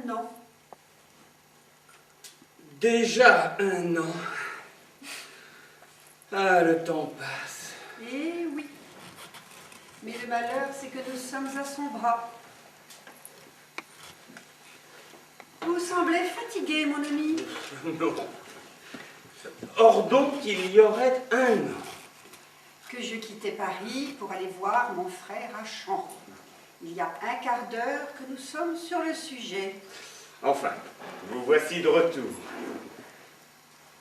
1 an. Déjà 1 an. Ah, le temps passe. Eh oui. Mais le malheur, c'est que nous sommes à son bras. Vous semblez fatigué, mon ami. Non. Or donc, il y aurait 1 an. Que je quittais Paris pour aller voir mon frère à Champs. Il y a un quart d'heure que nous sommes sur le sujet. Enfin, vous voici de retour.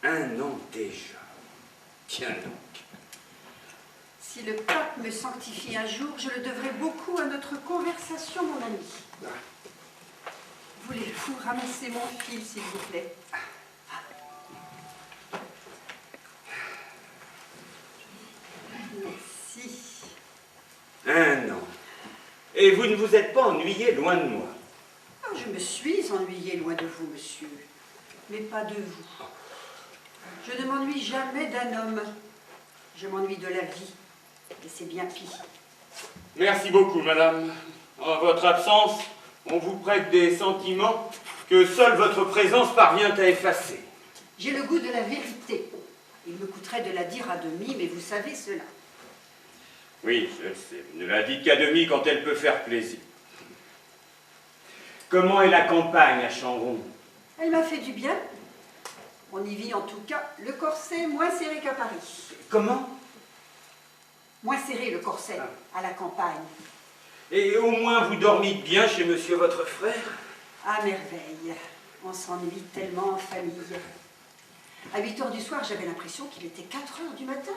1 an déjà. Tiens donc. Si le pape me sanctifie un jour, je le devrai beaucoup à notre conversation, mon ami. Voulez-vous ramasser mon fil, s'il vous plaît? Merci. 1 an. Et vous ne vous êtes pas ennuyé loin de moi. Oh, je me suis ennuyée loin de vous, monsieur, mais pas de vous. Je ne m'ennuie jamais d'un homme. Je m'ennuie de la vie, et c'est bien pis. Merci beaucoup, madame. En votre absence, on vous prête des sentiments que seule votre présence parvient à effacer. J'ai le goût de la vérité. Il me coûterait de la dire à demi, mais vous savez cela. Oui, je le sais. Vous ne la dites qu'à demi quand elle peut faire plaisir. Comment est la campagne à Chamron? Elle m'a fait du bien. On y vit en tout cas le corset moins serré qu'à Paris. Comment? Moins serré le corset à la campagne. Et au moins vous dormez bien chez monsieur votre frère? À merveille. On s'ennuie tellement en famille. À 8 h du soir, j'avais l'impression qu'il était 4 h du matin.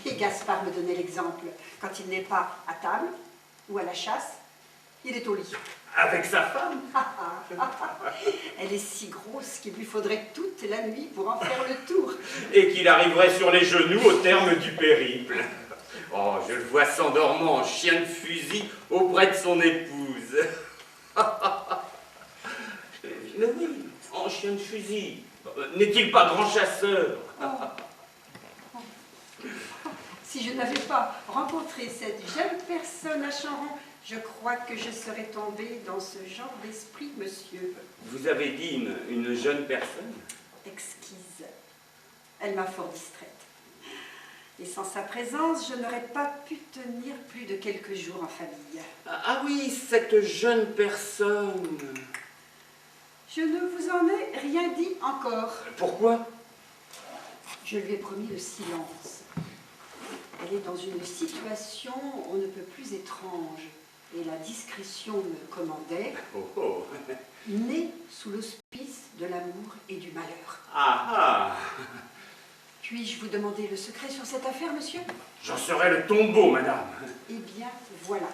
Et Gaspard me donnait l'exemple. Quand il n'est pas à table ou à la chasse, il est au lit. Avec sa femme? Elle est si grosse qu'il lui faudrait toute la nuit pour en faire le tour. Et qu'il arriverait sur les genoux au terme du périple. Oh, je le vois s'endormant en chien de fusil auprès de son épouse. Mais oui, en chien de fusil. N'est-il pas grand chasseur? Si je n'avais pas rencontré cette jeune personne à Chamron, je crois que je serais tombée dans ce genre d'esprit, monsieur. Vous avez dit une jeune personne? Exquise. Elle m'a fort distraite. Et sans sa présence, je n'aurais pas pu tenir plus de quelques jours en famille. Ah oui, cette jeune personne. Je ne vous en ai rien dit encore. Pourquoi? Je lui ai promis le silence. Elle est dans une situation on ne peut plus étrange. Et la discrétion me commandait, née sous l'auspice de l'amour et du malheur. Ah ah! Puis-je vous demander le secret sur cette affaire, monsieur? J'en serai le tombeau, madame. Eh bien, voilà.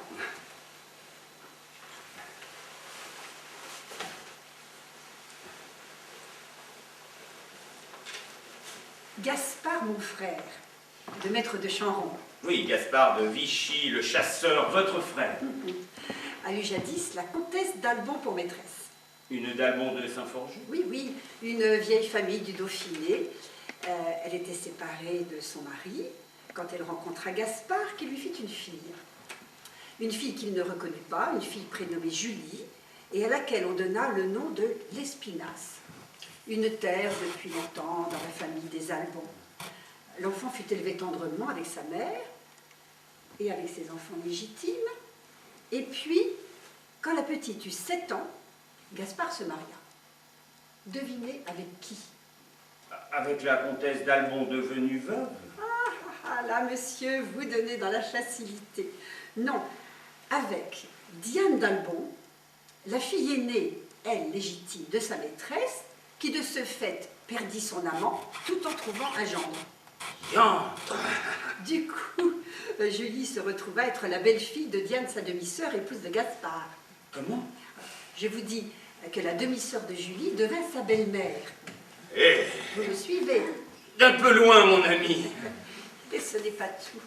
Gaspard, mon frère, le maître de Chamron. Oui, Gaspard de Vichy, le chasseur, votre frère. A eu jadis la comtesse d'Albon pour maîtresse. Une d'Albon de Saint-Forget? Oui, oui, une vieille famille du Dauphiné. Elle était séparée de son mari quand elle rencontra Gaspard qui lui fit une fille. Une fille qu'il ne reconnut pas, une fille prénommée Julie, et à laquelle on donna le nom de l'Espinasse. Une terre depuis longtemps dans la famille des Albons. L'enfant fut élevé tendrement avec sa mère et avec ses enfants légitimes. Et puis, quand la petite eut 7 ans, Gaspard se maria. Devinez avec qui? Avec la comtesse d'Albon devenue veuve? Ah là, monsieur, vous donnez dans la facilité. Non, avec Diane d'Albon, la fille aînée, elle, légitime, de sa maîtresse, qui de ce fait perdit son amant tout en trouvant un gendre. Yantre! Du coup, Julie se retrouva être la belle-fille de Diane, sa demi-sœur, épouse de Gaspard. Comment? Je vous dis que la demi-sœur de Julie devint sa belle-mère. Eh! Vous me suivez? D'un peu loin, mon ami. Et ce n'est pas tout.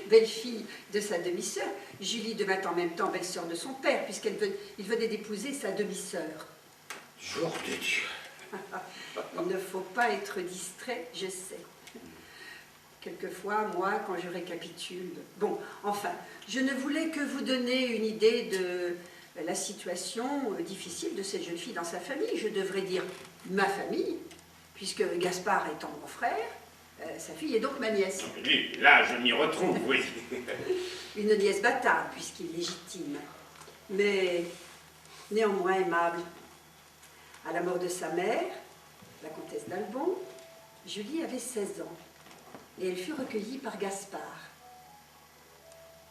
Belle-fille de sa demi-sœur, Julie devint en même temps belle-sœur de son père, puisqu'il venait d'épouser sa demi-sœur. Jour de Dieu. Il ne faut pas être distrait, je sais. Quelquefois, moi, quand je récapitule... Bon, enfin, je ne voulais que vous donner une idée la situation difficile de cette jeune fille dans sa famille. Je devrais dire ma famille, puisque Gaspard étant mon frère, sa fille est donc ma nièce. Là, je m'y retrouve, oui. Une nièce bâtarde, puisqu'il est légitime, mais néanmoins aimable. À la mort de sa mère, la comtesse d'Albon, Julie avait 16 ans, et elle fut recueillie par Gaspard.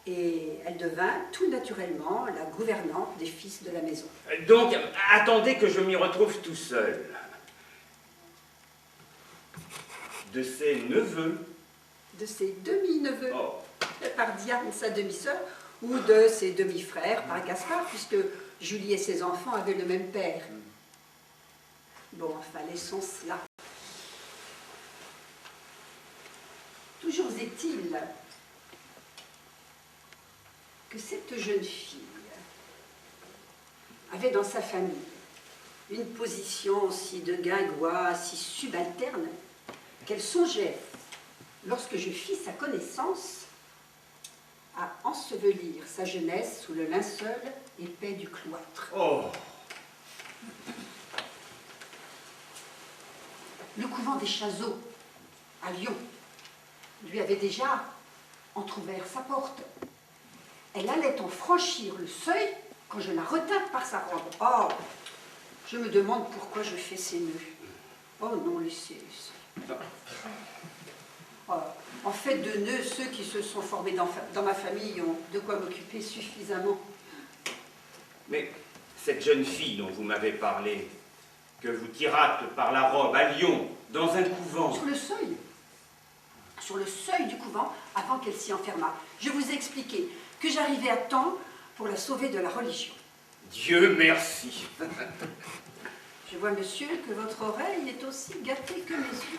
Et elle devint tout naturellement la gouvernante des fils de la maison. Donc, attendez que je m'y retrouve tout seul. De ses neveux. De ses demi-neveux, Oh. par Diane, sa demi-sœur, ou de ses demi-frères, par Gaspard, puisque Julie et ses enfants avaient le même père. Bon, enfin, laissons cela. Toujours est-il que cette jeune fille avait dans sa famille une position si de guingois, si subalterne, qu'elle songeait, lorsque je fis sa connaissance, à ensevelir sa jeunesse sous le linceul épais du cloître. Oh. Le couvent des Chazeaux, à Lyon, lui avait déjà entrouvert sa porte. Elle allait en franchir le seuil quand je la retins par sa robe. Oh, je me demande pourquoi je fais ces nœuds. Oh non, laissez. Oh, en fait de nœuds, ceux qui se sont formés dans ma famille ont de quoi m'occuper suffisamment. Mais cette jeune fille dont vous m'avez parlé, que vous tirâtes par la robe à Lyon, dans un couvent... Sur le seuil. Sur le seuil du couvent, avant qu'elle s'y enfermât. Je vous ai expliqué que j'arrivais à temps pour la sauver de la religion. Dieu merci. Je vois, monsieur, que votre oreille est aussi gâtée que mes yeux.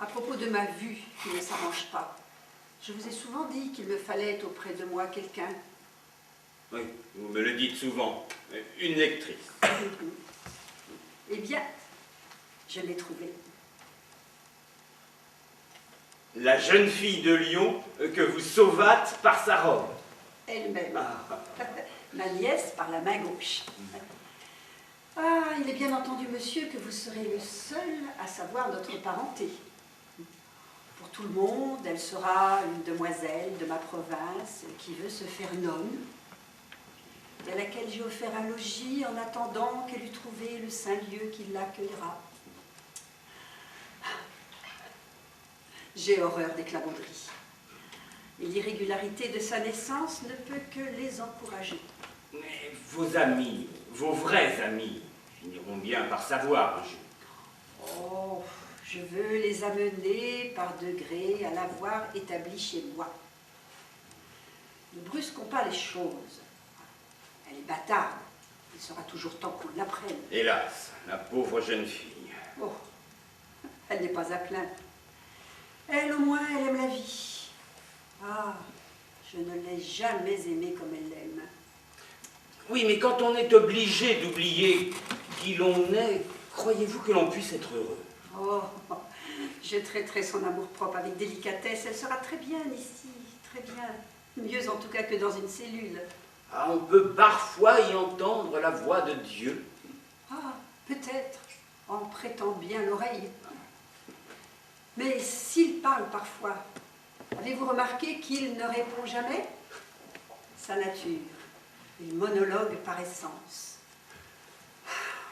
À propos de ma vue qui ne s'arrange pas, je vous ai souvent dit qu'il me fallait auprès de moi quelqu'un. Oui, vous me le dites souvent. Une lectrice. Eh bien, je l'ai trouvée. La jeune fille de Lyon que vous sauvâtes par sa robe. Elle-même. Ma nièce par la main gauche. Ah, il est bien entendu, monsieur, que vous serez le seul à savoir notre parenté. Pour tout le monde, elle sera une demoiselle de ma province qui veut se faire nonne, et à laquelle j'ai offert un logis en attendant qu'elle eût trouvé le saint lieu qui l'accueillera. J'ai horreur des clabanderies. Et l'irrégularité de sa naissance ne peut que les encourager. Mais vos amis, vos vrais amis, finiront bien par savoir un jour. Oh, je veux les amener par degrés à l'avoir établie chez moi. Ne brusquons pas les choses. Elle est bâtarde. Il sera toujours temps qu'on l'apprenne. Hélas, la pauvre jeune fille. Oh, elle n'est pas à plaindre. Elle, au moins, elle aime la vie. Ah, je ne l'ai jamais aimée comme elle l'aime. Oui, mais quand on est obligé d'oublier qui l'on est, croyez-vous que l'on puisse être heureux? Oh, je traiterai son amour-propre avec délicatesse. Elle sera très bien ici, très bien. Mieux en tout cas que dans une cellule. Ah, on peut parfois y entendre la voix de Dieu. Ah, peut-être, en prêtant bien l'oreille. Mais s'il parle parfois, avez-vous remarqué qu'il ne répond jamais? Sa nature, il monologue par essence.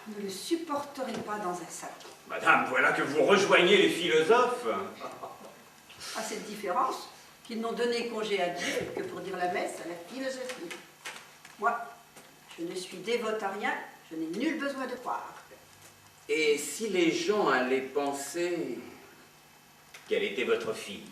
On ne le supporterait pas dans un salon. Madame, voilà que vous rejoignez les philosophes. À cette différence, qu'ils n'ont donné congé à Dieu que pour dire la messe à la philosophie. Moi, je ne suis dévote à rien, je n'ai nul besoin de croire. Et si les gens allaient penser qu'elle était votre fille?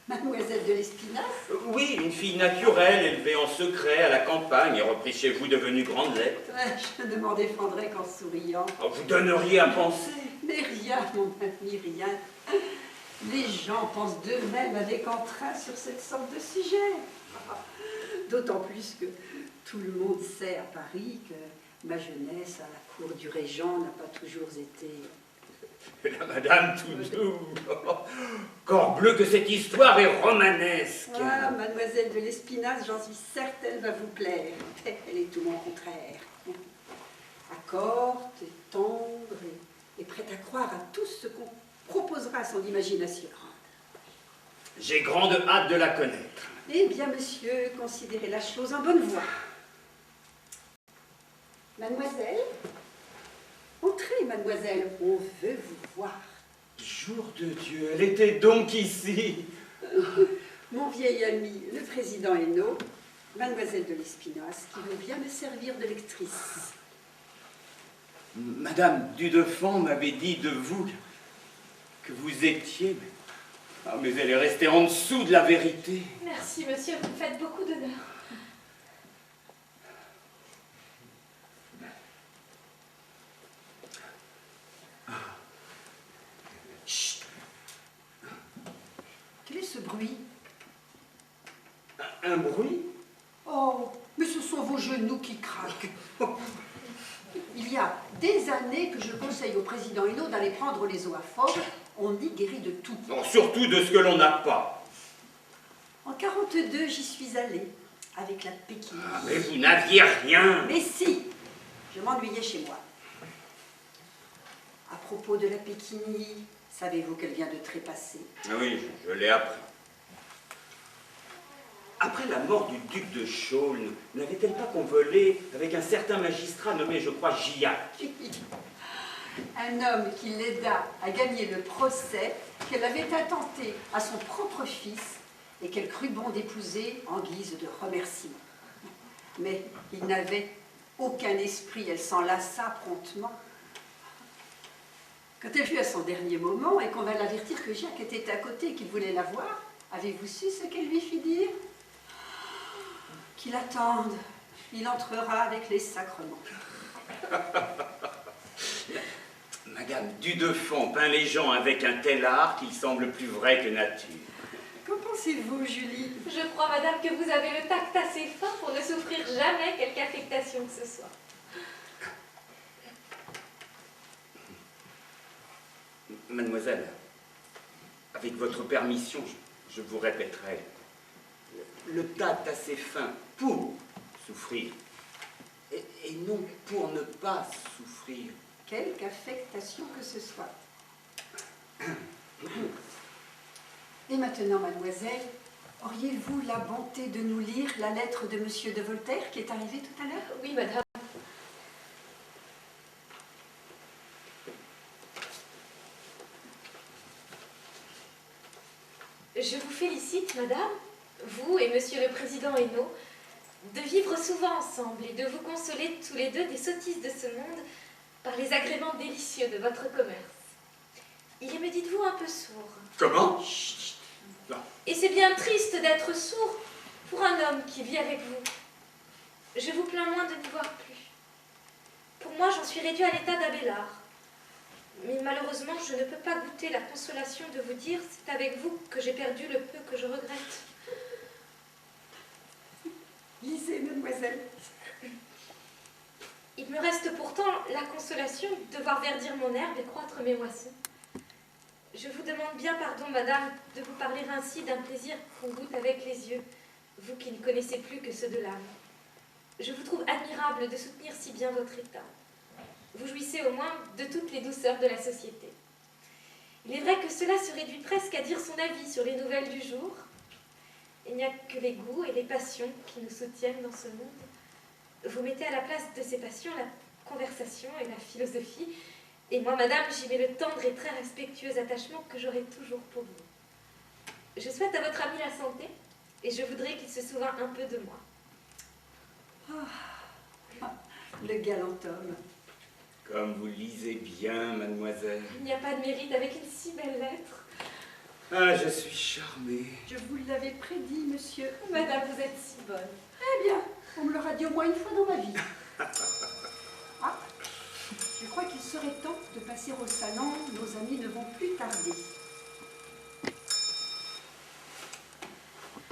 Mademoiselle de l'Espinasse? Oui, une fille naturelle, élevée en secret à la campagne et reprise chez vous devenue grande lettre. Je ne m'en défendrai qu'en souriant. Oh, vous donneriez à penser. Mais rien, mon ami, rien. Les gens pensent d'eux-mêmes avec entrain sur cette sorte de sujet. D'autant plus que tout le monde sait à Paris que ma jeunesse à la cour du régent n'a pas toujours été Et la madame tout doux. Corbleu que cette histoire est romanesque. Ah, mademoiselle de l'Espinasse, j'en suis certaine, va vous plaire. Elle est tout mon contraire. Accorte, tendre et prête à croire à tout ce qu'on proposera à son imagination. J'ai grande hâte de la connaître. Eh bien, monsieur, considérez la chose en bonne voie. Mademoiselle, entrez, mademoiselle, on veut vous voir. Jour de Dieu, elle était donc ici. Mon vieil ami, le président Hénaud, mademoiselle de l'Espinasse, qui veut bien me servir de lectrice. Madame Dudefant m'avait dit de vous que vous étiez... Ah, mais elle est restée en dessous de la vérité. Merci, monsieur, vous me faites beaucoup d'honneur. Chut! Quel est ce bruit? Un bruit? Oh, mais ce sont vos genoux qui craquent. Il y a des années que je conseille au président Hénaud d'aller prendre les zoaphobes. On y guérit de tout. Non, surtout de ce que l'on n'a pas. En 42, j'y suis allée, avec la Pékinier. Ah, mais vous n'aviez rien. Mais si, je m'ennuyais chez moi. À propos de la Pékinier, savez-vous qu'elle vient de trépasser? Ah oui, je l'ai appris. Après la mort du duc de Chaulnes, n'avait-elle pas convolé avec un certain magistrat nommé, je crois, Gillac? Un homme qui l'aida à gagner le procès qu'elle avait intenté à son propre fils et qu'elle crut bon d'épouser en guise de remerciement. Mais il n'avait aucun esprit, elle s'en lassa promptement. Quand elle fut à son dernier moment et qu'on vint l'avertir que Jacques était à côté et qu'il voulait la voir, avez-vous su ce qu'elle lui fit dire? Qu'il attende, il entrera avec les sacrements. Madame Dudefant peint les gens avec un tel art qu'il semble plus vrai que nature. Qu'en pensez-vous, Julie? Je crois, madame, que vous avez le tact assez fin pour ne souffrir jamais quelque affectation que ce soit. Mademoiselle, avec votre permission, je vous répéterai. Le tact assez fin pour souffrir et non pour ne pas souffrir. Quelque affectation que ce soit. Et maintenant, mademoiselle, auriez-vous la bonté de nous lire la lettre de Monsieur de Voltaire qui est arrivée tout à l'heure? Oui, madame. Je vous félicite, madame, vous et monsieur le président Hénaud, de vivre souvent ensemble et de vous consoler tous les deux des sottises de ce monde par les agréments délicieux de votre commerce. Il est, me dites-vous, un peu sourd. Comment? Chut. Non. Et c'est bien triste d'être sourd pour un homme qui vit avec vous. Je vous plains moins de n'y voir plus. Pour moi, j'en suis réduit à l'état d'Abélard. Mais malheureusement, je ne peux pas goûter la consolation de vous dire c'est avec vous que j'ai perdu le peu que je regrette. Lisez, mademoiselle. Il me reste pourtant la consolation de voir verdir mon herbe et croître mes moissons. Je vous demande bien pardon, madame, de vous parler ainsi d'un plaisir qu'on goûte avec les yeux, vous qui ne connaissez plus que ceux de l'âme. Je vous trouve admirable de soutenir si bien votre état. Vous jouissez au moins de toutes les douceurs de la société. Il est vrai que cela se réduit presque à dire son avis sur les nouvelles du jour. Il n'y a que les goûts et les passions qui nous soutiennent dans ce monde. Vous mettez à la place de ces passions la conversation et la philosophie, et moi, madame, j'y mets le tendre et très respectueux attachement que j'aurai toujours pour vous. Je souhaite à votre ami la santé, et je voudrais qu'il se souvînt un peu de moi. Le galant homme. Comme vous lisez bien, mademoiselle. Il n'y a pas de mérite avec une si belle lettre. Ah, je suis charmée. Je vous l'avais prédit, monsieur. Madame, vous êtes si bonne. Eh bien, on me l'aura dit au moins une fois dans ma vie. Ah, je crois qu'il serait temps de passer au salon. Nos amis ne vont plus tarder.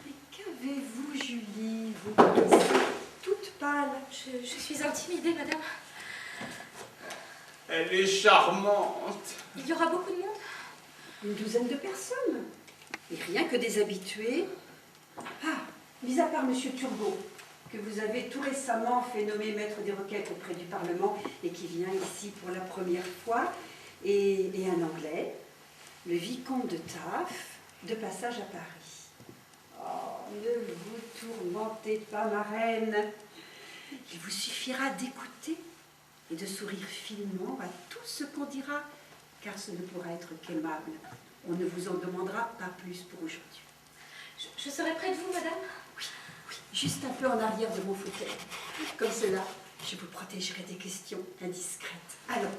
Mais qu'avez-vous, Julie? Vous paraissez toute pâle. Je suis intimidée, madame. Elle est charmante. Il y aura beaucoup de monde? Une douzaine de personnes. Et rien que des habitués. Ah, mis à part Monsieur Turgot, que vous avez tout récemment fait nommer maître des requêtes auprès du Parlement et qui vient ici pour la première fois, et un Anglais, le vicomte de Taaffe, de passage à Paris. Oh, ne vous tourmentez pas, ma reine. Il vous suffira d'écouter et de sourire finement à tout ce qu'on dira, car ce ne pourra être qu'aimable. On ne vous en demandera pas plus pour aujourd'hui. Je serai près de vous, madame? Oui, juste un peu en arrière de mon fauteuil. Comme cela, je vous protégerai des questions indiscrètes. Alors,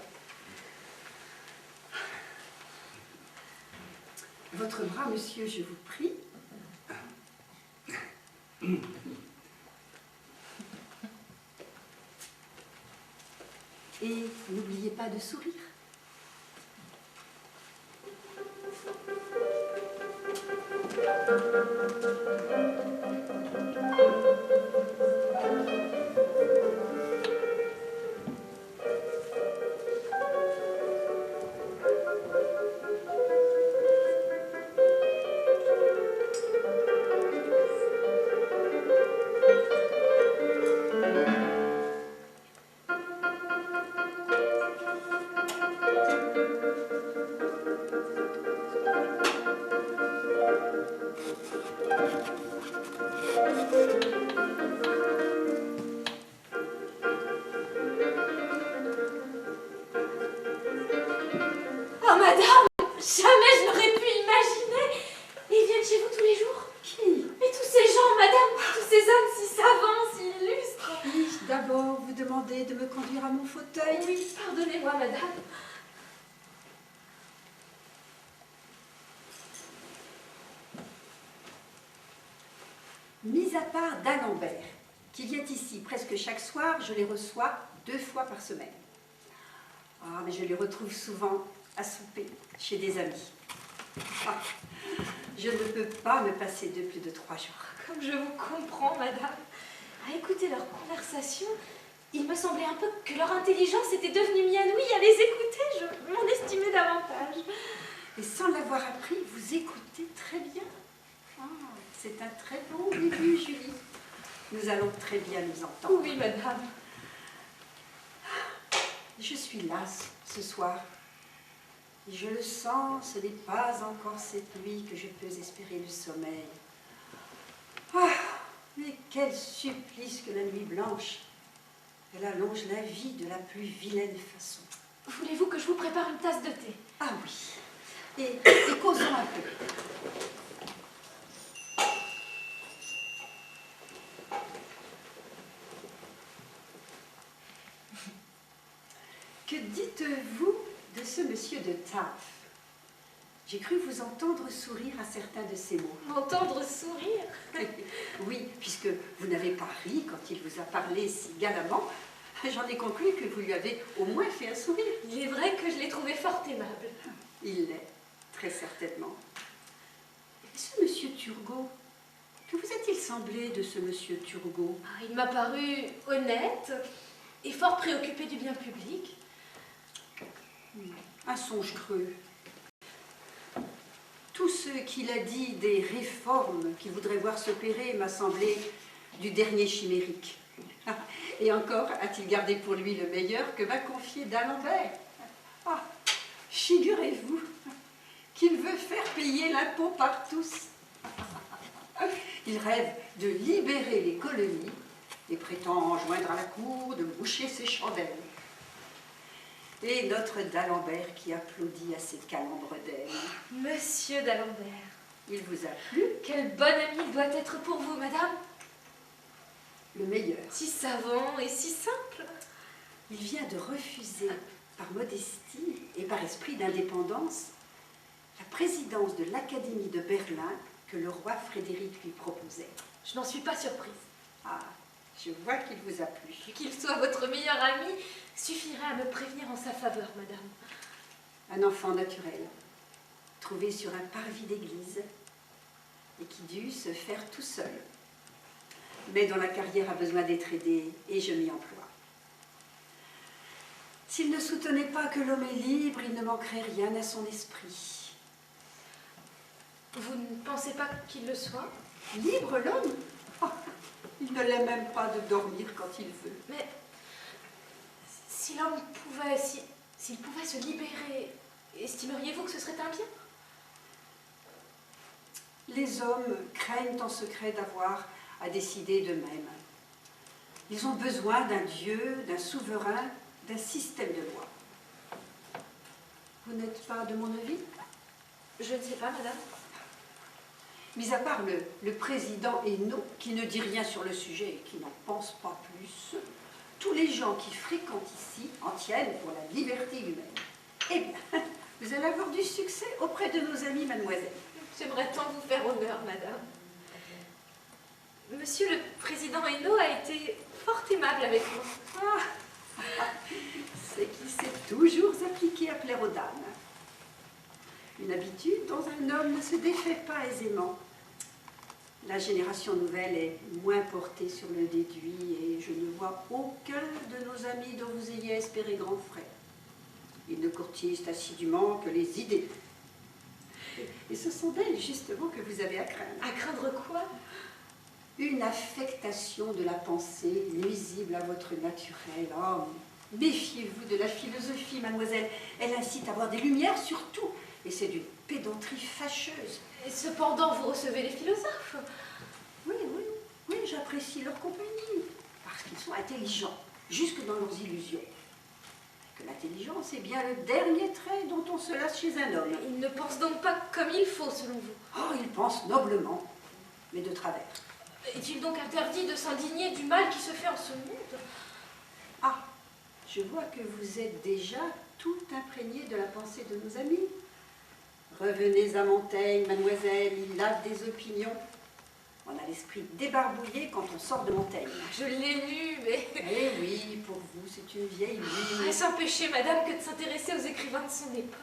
votre bras, monsieur, je vous prie. Et n'oubliez pas de sourire. De me conduire à mon fauteuil. Oui, pardonnez-moi, madame. Mis à part d'Alembert, qui vient ici presque chaque soir, je les reçois 2 fois par semaine. Ah, mais je les retrouve souvent à souper chez des amis. Ah, je ne peux pas me passer de plus de 3 jours. Comme je vous comprends, madame. À écouter leur conversation, il me semblait un peu que leur intelligence était devenue mienne. Oui, à les écouter, je m'en estimais davantage. Et sans l'avoir appris, vous écoutez très bien. Ah, c'est un très bon début, Julie. Nous allons très bien nous entendre. Oui, madame. Je suis lasse ce soir. Et je le sens, ce n'est pas encore cette nuit que je peux espérer le sommeil. Ah, mais quel supplice que la nuit blanche! Elle allonge la vie de la plus vilaine façon. Voulez-vous que je vous prépare une tasse de thé? Ah oui. Et causons un peu. Que dites-vous de ce monsieur de Taaffe? J'ai cru vous entendre sourire à certains de ses mots. M'entendre sourire? Oui, puisque vous n'avez pas ri quand il vous a parlé si galamment, j'en ai conclu que vous lui avez au moins fait un sourire. Il est vrai que je l'ai trouvé fort aimable. Il l'est, très certainement. Et ce monsieur Turgot, que vous a-t-il semblé de ce monsieur Turgot? Il m'a paru honnête et fort préoccupé du bien public. Un songe creux. Tout ce qu'il a dit des réformes qu'il voudrait voir s'opérer m'a semblé du dernier chimérique. Et encore a-t-il gardé pour lui le meilleur que m'a confié d'Alembert. Ah, figurez-vous qu'il veut faire payer l'impôt par tous. Il rêve de libérer les colonies et prétend enjoindre à la cour de boucher ses chandelles. Et notre d'Alembert qui applaudit à ses calembres d'ailes. Monsieur d'Alembert. Il vous a plu? Quel bon ami il doit être pour vous, madame. Le meilleur. Si savant et si simple. Il vient de refuser, par modestie et par esprit d'indépendance, la présidence de l'Académie de Berlin que le roi Frédéric lui proposait. Je n'en suis pas surprise. Ah, je vois qu'il vous a plu. Qu'il soit votre meilleur ami suffirait à me prévenir en sa faveur, madame. Un enfant naturel, trouvé sur un parvis d'église et qui dut se faire tout seul, mais dont la carrière a besoin d'être aidée et je m'y emploie. S'il ne soutenait pas que l'homme est libre, il ne manquerait rien à son esprit. Vous ne pensez pas qu'il le soit? Libre, l'homme? Oh, il ne l'est même pas de dormir quand il veut. Mais si l'homme pouvait, s'il pouvait se libérer, estimeriez-vous que ce serait un bien? Les hommes craignent en secret d'avoir à décider d'eux-mêmes. Ils ont besoin d'un Dieu, d'un souverain, d'un système de loi. Vous n'êtes pas de mon avis? Je ne sais pas, madame. Mis à part le président Hainaut, qui ne dit rien sur le sujet et qui n'en pense pas plus, tous les gens qui fréquentent ici en tiennent pour la liberté humaine. Eh bien, vous allez avoir du succès auprès de nos amis, mademoiselle. J'aimerais tant vous faire honneur, madame. Monsieur le président Hainaut a été fort aimable avec moi. C'est qu'il s'est toujours appliqué à plaire aux dames. Une habitude dont un homme ne se défait pas aisément. La génération nouvelle est moins portée sur le déduit et je ne vois aucun de nos amis dont vous ayez espéré grands frais. Ils ne courtisent assidûment que les idées. Et ce sont d'elles, justement, que vous avez à craindre. À craindre quoi? Une affectation de la pensée nuisible à votre naturel. Oh, méfiez-vous de la philosophie, mademoiselle. Elle incite à voir des lumières sur tout. Et c'est d'une pédanterie fâcheuse. Et cependant, vous recevez les philosophes? Oui, j'apprécie leur compagnie. Parce qu'ils sont intelligents, jusque dans leurs illusions. Que l'intelligence est bien le dernier trait dont on se lasse chez un homme. Ils ne pensent donc pas comme il faut, selon vous? Oh, ils pensent noblement, mais de travers. Est-il donc interdit de s'indigner du mal qui se fait en ce monde? Ah, je vois que vous êtes déjà tout imprégné de la pensée de nos amis. Revenez à Montaigne, mademoiselle, il a des opinions. On a l'esprit débarbouillé quand on sort de Montaigne. Je l'ai lu, mais... Eh oui, pour vous, c'est une vieille lune. Est-ce un péché, madame, que de s'intéresser aux écrivains de son époque?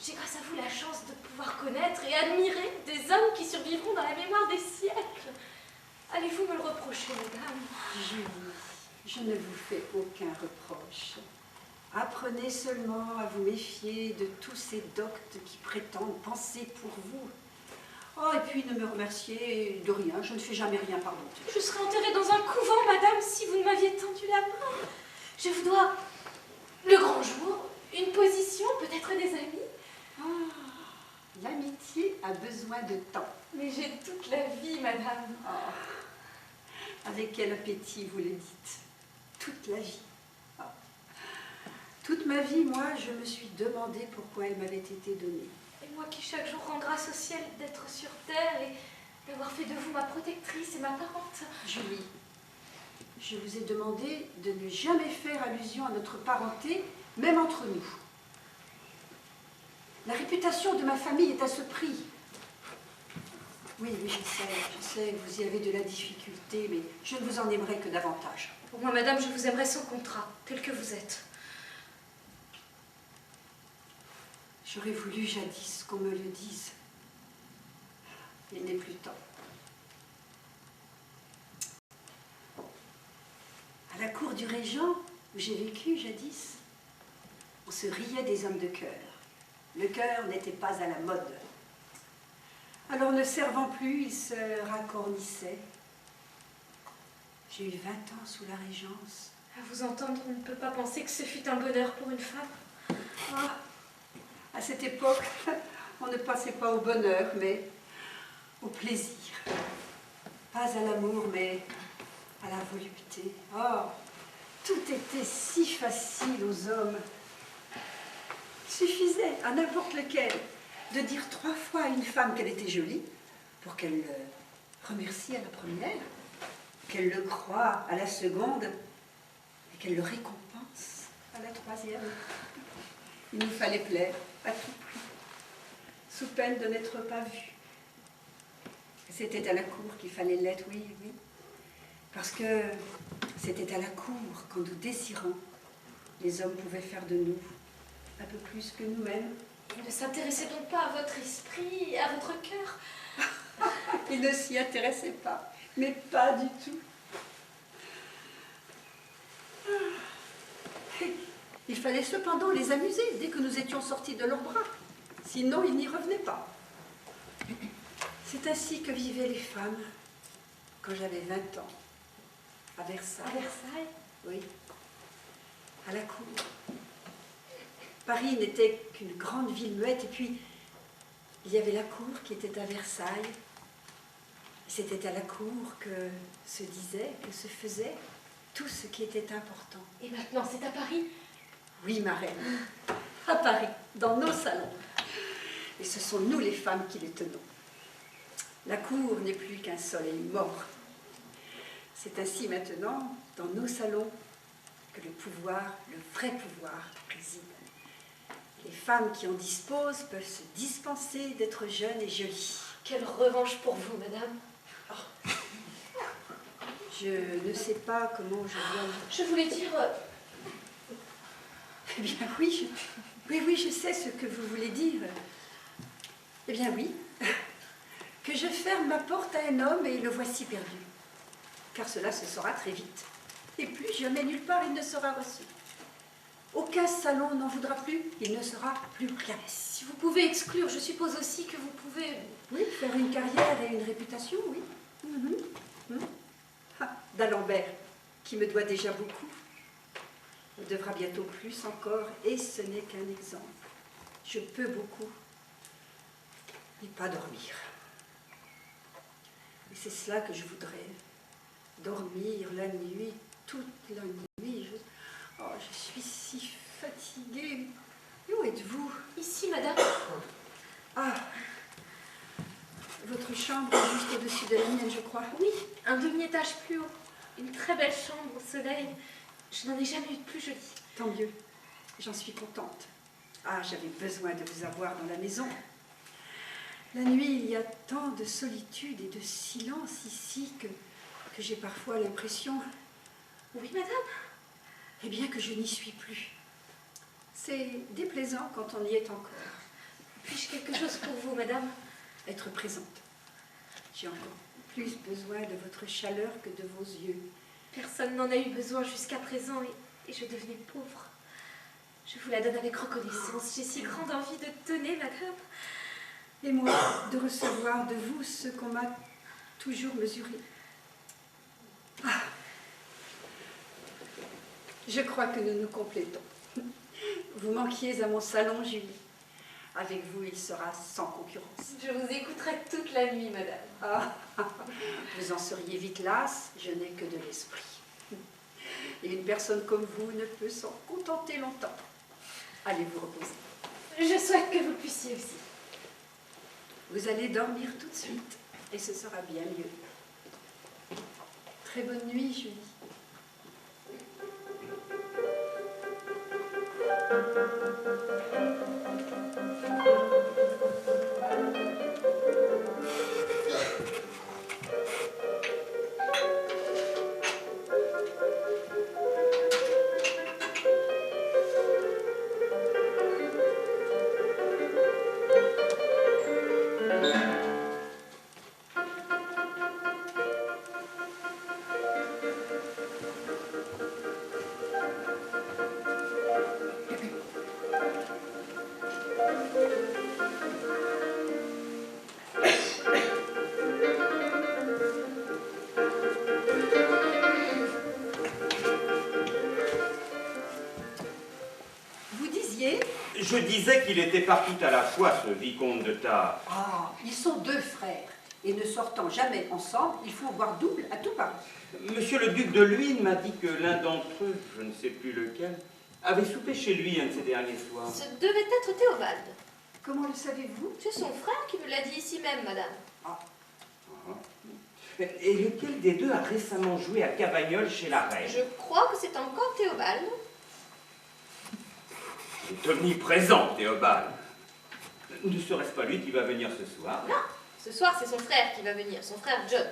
J'ai grâce à vous la chance de pouvoir connaître et admirer des hommes qui survivront dans la mémoire des siècles. Allez-vous me le reprocher, madame? Julie, je ne vous fais aucun reproche. Apprenez seulement à vous méfier de tous ces doctes qui prétendent penser pour vous. Oh, et puis ne me remerciez de rien, je ne fais jamais rien par bonté. Je serais enterrée dans un couvent, madame, si vous ne m'aviez tendu la main. Je vous dois le grand jour, une position, peut-être des amis. Ah, l'amitié a besoin de temps. Mais j'ai toute la vie, madame. Oh, avec quel appétit vous le dites. Toute la vie. Oh. Toute ma vie, moi, je me suis demandé pourquoi elle m'avait été donnée. Et moi qui chaque jour rends grâce au ciel d'être sur terre et d'avoir fait de vous ma protectrice et ma parente. Julie, je vous ai demandé de ne jamais faire allusion à notre parenté, même entre nous. La réputation de ma famille est à ce prix. Oui, je sais, vous y avez de la difficulté, mais je ne vous en aimerai que davantage. Pour moi, madame, je vous aimerais sans contrat, tel que vous êtes. J'aurais voulu jadis qu'on me le dise. Il n'est plus temps. À la cour du régent, où j'ai vécu jadis, on se riait des hommes de cœur. Le cœur n'était pas à la mode. Alors, ne servant plus, il se racornissait. J'ai eu 20 ans sous la régence. À vous entendre, on ne peut pas penser que ce fut un bonheur pour une femme. Ah, à cette époque, on ne pensait pas au bonheur, mais au plaisir. Pas à l'amour, mais à la volupté. Oh, tout était si facile aux hommes. Il suffisait, à n'importe lequel, de dire 3 fois à une femme qu'elle était jolie, pour qu'elle le remercie à la première, qu'elle le croie à la seconde, et qu'elle le récompense à la 3e. Il nous fallait plaire à tout prix, sous peine de n'être pas vus. C'était à la cour qu'il fallait l'être, oui, oui. Parce que c'était à la cour qu'en nous désirant, les hommes pouvaient faire de nous un peu plus que nous-mêmes. Ne s'intéressez donc pas à votre esprit et à votre cœur. Il ne s'y intéressait pas, mais pas du tout. Il fallait cependant les amuser dès que nous étions sortis de leurs bras. Sinon, ils n'y revenaient pas. C'est ainsi que vivaient les femmes quand j'avais 20 ans, à Versailles. À Versailles? Oui, à la cour. Paris n'était qu'une grande ville muette, et puis il y avait la cour qui était à Versailles. C'était à la cour que se disait, que se faisait tout ce qui était important. Et maintenant, c'est à Paris? Oui, ma reine, à Paris, dans nos salons. Et ce sont nous les femmes qui les tenons. La cour n'est plus qu'un soleil mort. C'est ainsi maintenant, dans nos salons, que le pouvoir, le vrai pouvoir, réside. Les femmes qui en disposent peuvent se dispenser d'être jeunes et jolies. Quelle revanche pour vous, madame. Je ne sais pas comment je dois... Je voulais dire... Eh bien oui, oui, je sais ce que vous voulez dire. Eh bien oui, que je ferme ma porte à un homme et le voici perdu. Car cela se saura très vite. Et plus jamais nulle part il ne sera reçu. Aucun salon n'en voudra plus, il ne sera plus rien. Si vous pouvez exclure, je suppose aussi que vous pouvez... Oui, faire une carrière et une réputation, oui. D'Alembert, qui me doit déjà beaucoup, me devra bientôt plus encore, et ce n'est qu'un exemple. Je peux beaucoup, mais pas dormir. Et c'est cela que je voudrais, dormir la nuit, toute la nuit. Je suis si fatiguée. Où êtes-vous? Ici, madame. Ah, votre chambre est juste au-dessus de la mienne, je crois. Oui, un demi-étage plus haut. Une très belle chambre au soleil. Je n'en ai jamais eu de plus jolie. Tant mieux, j'en suis contente. Ah, j'avais besoin de vous avoir dans la maison. La nuit, il y a tant de solitude et de silence ici que j'ai parfois l'impression... Oui, madame? Eh bien, que je n'y suis plus. C'est déplaisant quand on y est encore. Puis-je quelque chose pour vous, madame? Être présente. J'ai encore plus besoin de votre chaleur que de vos yeux. Personne n'en a eu besoin jusqu'à présent et je devenais pauvre. Je vous la donne avec reconnaissance. J'ai si grande envie de donner, madame. Et moi, de recevoir de vous ce qu'on m'a toujours mesuré. Ah. Je crois que nous nous complétons. Vous manquiez à mon salon, Julie. Avec vous, il sera sans concurrence. Je vous écouterai toute la nuit, madame. Ah, vous en seriez vite lasse, je n'ai que de l'esprit. Et une personne comme vous ne peut s'en contenter longtemps. Allez vous reposer. Je souhaite que vous puissiez aussi. Vous allez dormir tout de suite, et ce sera bien mieux. Très bonne nuit, Julie. Je disais qu'il était partout à la fois, ce vicomte de Tarbes. Ah, ils sont deux frères, et ne sortant jamais ensemble, il faut voir double à tout Paris. Monsieur le duc de Luynes m'a dit que l'un d'entre eux, je ne sais plus lequel, avait soupé chez lui un de ces derniers soirs. Ce devait être Théobald. Comment le savez-vous? C'est son frère qui me l'a dit ici même, madame. Ah. Et lequel des deux a récemment joué à Cavagnol chez la reine? Je crois que c'est encore Théobald. Il est omniprésent, Théobald. Ne serait-ce pas lui qui va venir ce soir? Non, ce soir c'est son frère qui va venir, son frère John.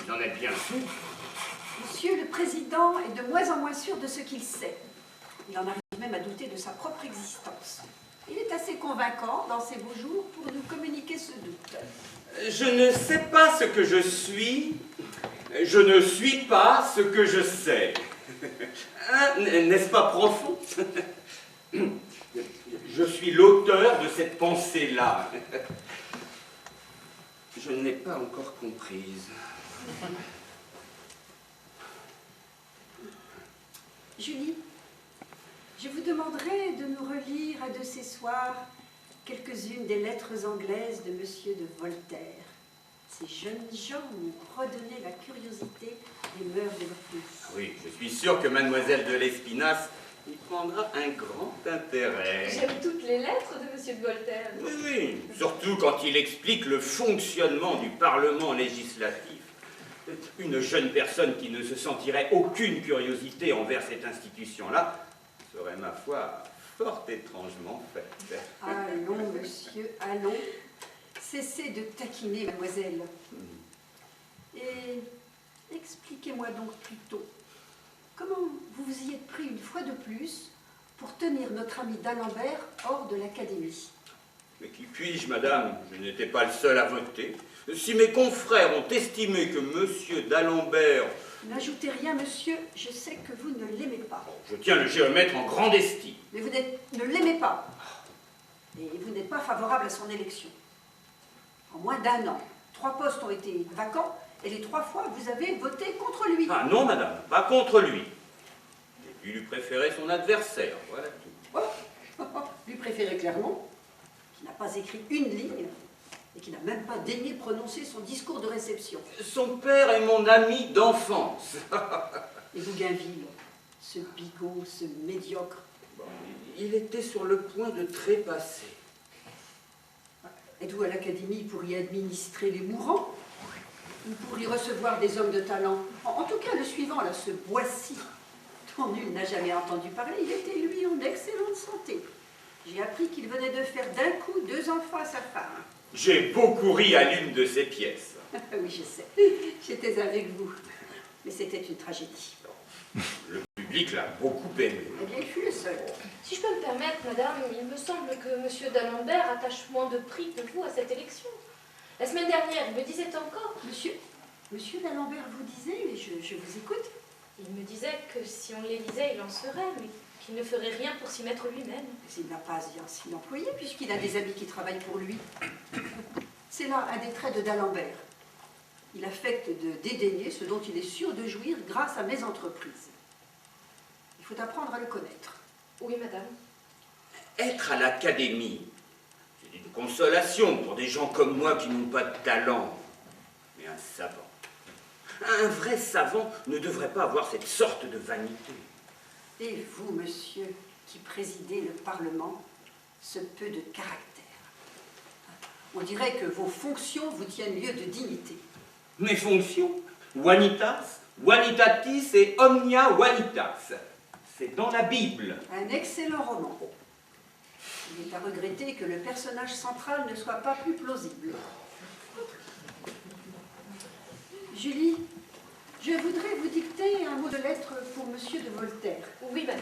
J'en ai bien sûr. Monsieur le Président est de moins en moins sûr de ce qu'il sait. Il en arrive même à douter de sa propre existence. Il est assez convaincant dans ses beaux jours pour nous communiquer ce doute. Je ne sais pas ce que je suis. Je ne suis pas ce que je sais. Hein, n'est-ce pas profond? Je suis l'auteur de cette pensée-là. Je ne l'ai pas encore comprise. Julie, je vous demanderai de nous relire à de ces soirs quelques-unes des lettres anglaises de Monsieur de Voltaire. Ces jeunes gens m'ont redonné la curiosité des mœurs de leur pays. Oui, je suis sûr que mademoiselle de Lespinasse y prendra un grand intérêt. J'aime toutes les lettres de Monsieur de Voltaire. Oui, oui, surtout quand il explique le fonctionnement du Parlement législatif. Une jeune personne qui ne se sentirait aucune curiosité envers cette institution-là serait, ma foi, fort étrangement faite. Allons, monsieur, allons. Cessez de taquiner, mademoiselle. Et expliquez-moi donc plutôt, comment vous vous y êtes pris une fois de plus pour tenir notre ami d'Alembert hors de l'Académie? Mais qui puis-je, madame? Je n'étais pas le seul à voter. Si mes confrères ont estimé que monsieur d'Alembert... N'ajoutez rien, monsieur, je sais que vous ne l'aimez pas. Je tiens le géomètre en grande estime. Mais vous ne l'aimez pas. Et vous n'êtes pas favorable à son élection. En moins d'1 an, 3 postes ont été vacants, et les 3 fois, vous avez voté contre lui. Ah non, madame, pas contre lui. J'ai dû lui préférer son adversaire, voilà tout. Oh, lui préférez Clermont, qui n'a pas écrit une ligne, et qui n'a même pas daigné prononcer son discours de réception. Son père est mon ami d'enfance. Et Bougainville, ce bigot, ce médiocre. Bon, il était sur le point de trépasser. Êtes-vous à l'Académie pour y administrer les mourants? Ou pour y recevoir des hommes de talent? En tout cas, le suivant, là, ce Boissy, dont nul n'a jamais entendu parler, il était, lui, en excellente santé. J'ai appris qu'il venait de faire d'un coup 2 enfants à sa femme. J'ai beaucoup ri à l'une de ses pièces. Oui, je sais. J'étais avec vous. Mais c'était une tragédie. Le public l'a beaucoup aimé. Eh bien, il fut le seul. Si je peux me permettre, madame, il me semble que Monsieur d'Alembert attache moins de prix que vous à cette élection. La semaine dernière, il me disait encore... Monsieur d'Alembert vous disait, mais je vous écoute. Il me disait que si on l'élisait, il en serait, mais qu'il ne ferait rien pour s'y mettre lui-même. Mais il n'a pas à s'y employer, puisqu'il a des amis qui travaillent pour lui. C'est là un des traits de d'Alembert. Il affecte de dédaigner ce dont il est sûr de jouir grâce à mes entreprises. Il faut apprendre à le connaître. Oui, madame. Être à l'Académie, c'est une consolation pour des gens comme moi qui n'ont pas de talent. Mais un savant, un vrai savant ne devrait pas avoir cette sorte de vanité. Et vous, monsieur, qui présidez le Parlement, ce peu de caractère. On dirait que vos fonctions vous tiennent lieu de dignité. Mes fonctions, vanitas, vanitatis et omnia vanitas. C'est dans la Bible. Un excellent roman. Il est à regretter que le personnage central ne soit pas plus plausible. Julie, je voudrais vous dicter un mot de lettre pour Monsieur de Voltaire. Oui, madame.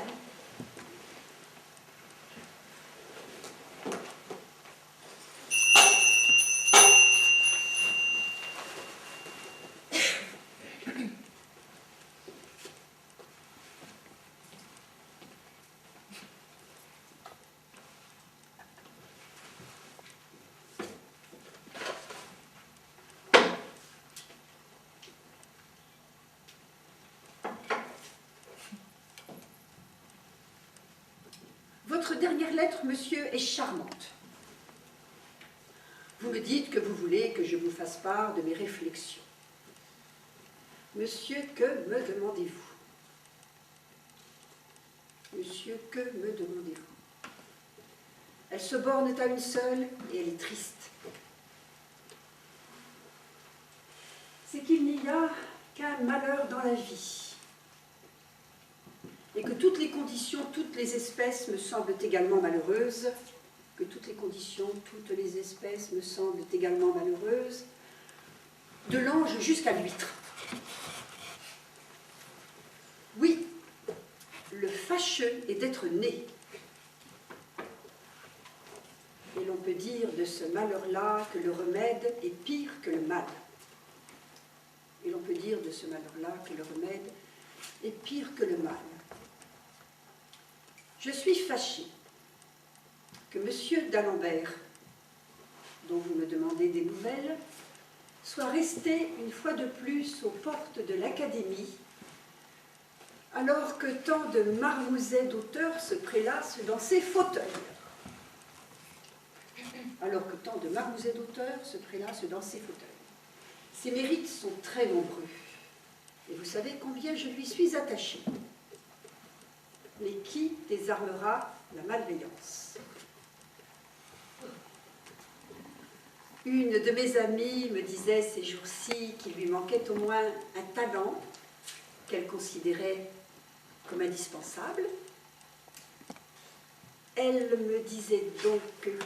Votre dernière lettre, monsieur, est charmante. Vous me dites que vous voulez que je vous fasse part de mes réflexions. Monsieur, que me demandez-vous? Monsieur, que me demandez-vous? Elle se borne à une seule et elle est triste. C'est qu'il n'y a qu'un malheur dans la vie. Et que toutes les conditions, toutes les espèces me semblent également malheureuses, que toutes les conditions, toutes les espèces me semblent également malheureuses, de l'ange jusqu'à l'huître. Oui, le fâcheux est d'être né. Et l'on peut dire de ce malheur-là que le remède est pire que le mal. Et l'on peut dire de ce malheur-là que le remède est pire que le mal. Je suis fâchée. que M. d'Alembert, dont vous me demandez des nouvelles, soit resté une fois de plus aux portes de l'Académie, alors que tant de marmousets d'auteurs se prélassent dans ses fauteuils. Alors que tant de marmousets d'auteurs se prélassent dans ses fauteuils. Ses mérites sont très nombreux, et vous savez combien je lui suis attachée. Mais qui désarmera la malveillance? Une de mes amies me disait ces jours-ci qu'il lui manquait au moins un talent qu'elle considérait comme indispensable. Elle me disait donc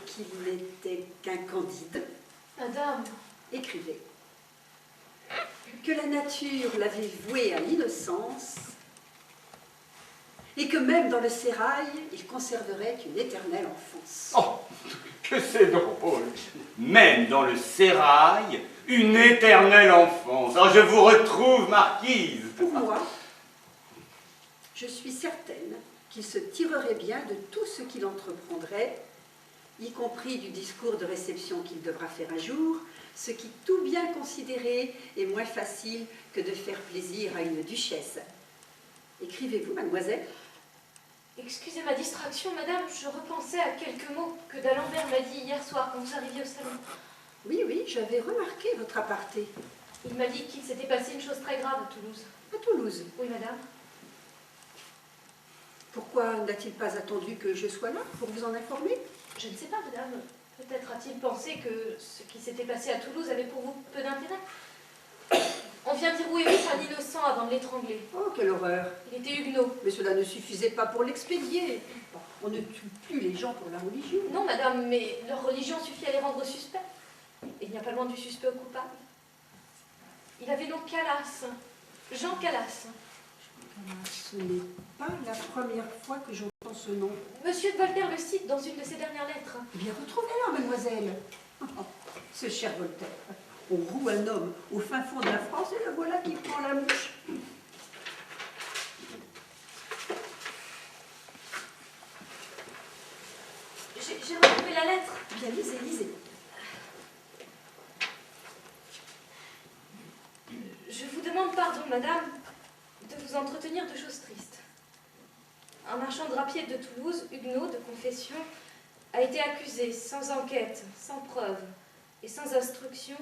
qu'il n'était qu'un Candide. Madame, Écrivez. Que la nature l'avait voué à l'innocence et que même dans le sérail, il conserverait une éternelle enfance. Oh, que c'est drôle! Même dans le sérail, une éternelle enfance. Oh, je vous retrouve, marquise! Pour moi, je suis certaine qu'il se tirerait bien de tout ce qu'il entreprendrait, y compris du discours de réception qu'il devra faire un jour, ce qui, tout bien considéré, est moins facile que de faire plaisir à une duchesse. Écrivez-vous, mademoiselle? excusez ma distraction, madame, je repensais à quelques mots que d'Alembert m'a dit hier soir quand vous arriviez au salon. Oui, oui, j'avais remarqué votre aparté. Il m'a dit qu'il s'était passé une chose très grave à Toulouse. À Toulouse. Oui, madame. Pourquoi n'a-t-il pas attendu que je sois là pour vous en informer? Je ne sais pas, madame. Peut-être a-t-il pensé que ce qui s'était passé à Toulouse avait pour vous peu d'intérêt. On vient dire oui, oui, c'est un innocent avant de l'étrangler. Oh, quelle horreur! Il était huguenot. Mais cela ne suffisait pas pour l'expédier. On ne tue plus les gens pour la religion. Non, madame, mais leur religion suffit à les rendre suspects. Et il n'y a pas loin du suspect au coupable. Il avait donc Calas, Jean Calas. Ce n'est pas la première fois que j'entends ce nom. Monsieur de Voltaire le cite dans une de ses dernières lettres. Eh bien, retrouvez-la, mademoiselle. Ce cher Voltaire. On roue un homme au fin fond de la France et le voilà qui prend la mouche. J'ai retrouvé la lettre. Bien, lisez, lisez. Je vous demande pardon, madame, de vous entretenir de choses tristes. Un marchand drapier de Toulouse, huguenot de confession, a été accusé, sans enquête, sans preuve et sans instruction,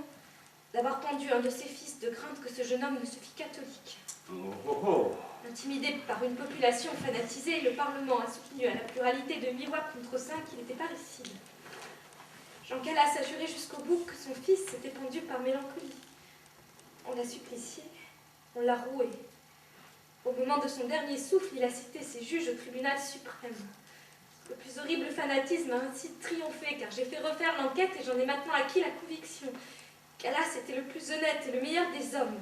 d'avoir pendu un de ses fils de crainte que ce jeune homme ne se fît catholique. Oh, oh, oh. Intimidé par une population fanatisée, le Parlement a soutenu à la pluralité de 8 voix contre 5 qu'il était parricide. Jean Calas a juré jusqu'au bout que son fils s'était pendu par mélancolie. On l'a supplicié, on l'a roué. Au moment de son dernier souffle, il a cité ses juges au tribunal suprême. Le plus horrible fanatisme a ainsi triomphé, car j'ai fait refaire l'enquête et j'en ai maintenant acquis la conviction. Calas était le plus honnête et le meilleur des hommes.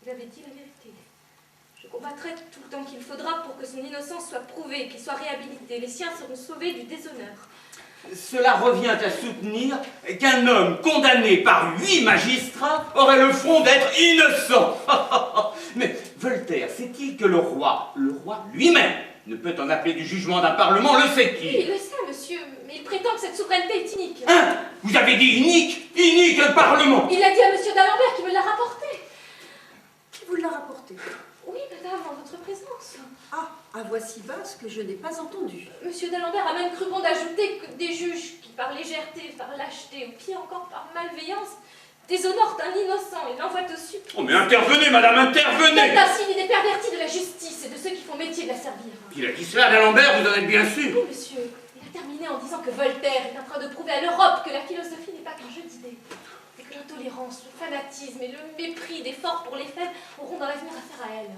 Il avait dit la vérité. Je combattrai tout le temps qu'il faudra pour que son innocence soit prouvée, qu'il soit réhabilité. Les siens seront sauvés du déshonneur. Cela revient à soutenir qu'un homme condamné par 8 magistrats aurait le front d'être innocent. Mais Voltaire sait-il que le roi lui-même, ne peut en appeler du jugement d'un parlement, le sait-il? Oui, il le sait, monsieur, mais il prétend que cette souveraineté est inique. Hein? Vous avez dit inique? Inique un parlement? Il l'a dit à monsieur d'Alembert qui me l'a rapporté. Qui vous l'a rapporté? Oui, madame, en votre présence. Ah, à voix si basse que je n'ai pas entendu. Monsieur d'Alembert a même cru bon d'ajouter que des juges qui, par légèreté, par lâcheté, ou pire encore par malveillance, déshonorent un innocent et l'envoient au supplice. Oh mais intervenez, madame, intervenez! C'est ainsi des pervertis de la justice et de ceux qui font métier de la servir. Il a dit cela d'Alembert, vous en êtes bien sûr. Oui, monsieur. Il a terminé en disant que Voltaire est en train de prouver à l'Europe que la philosophie n'est pas qu'un jeu d'idées. Et que l'intolérance, le fanatisme et le mépris des forts pour les faibles auront dans l'avenir affaire à elle.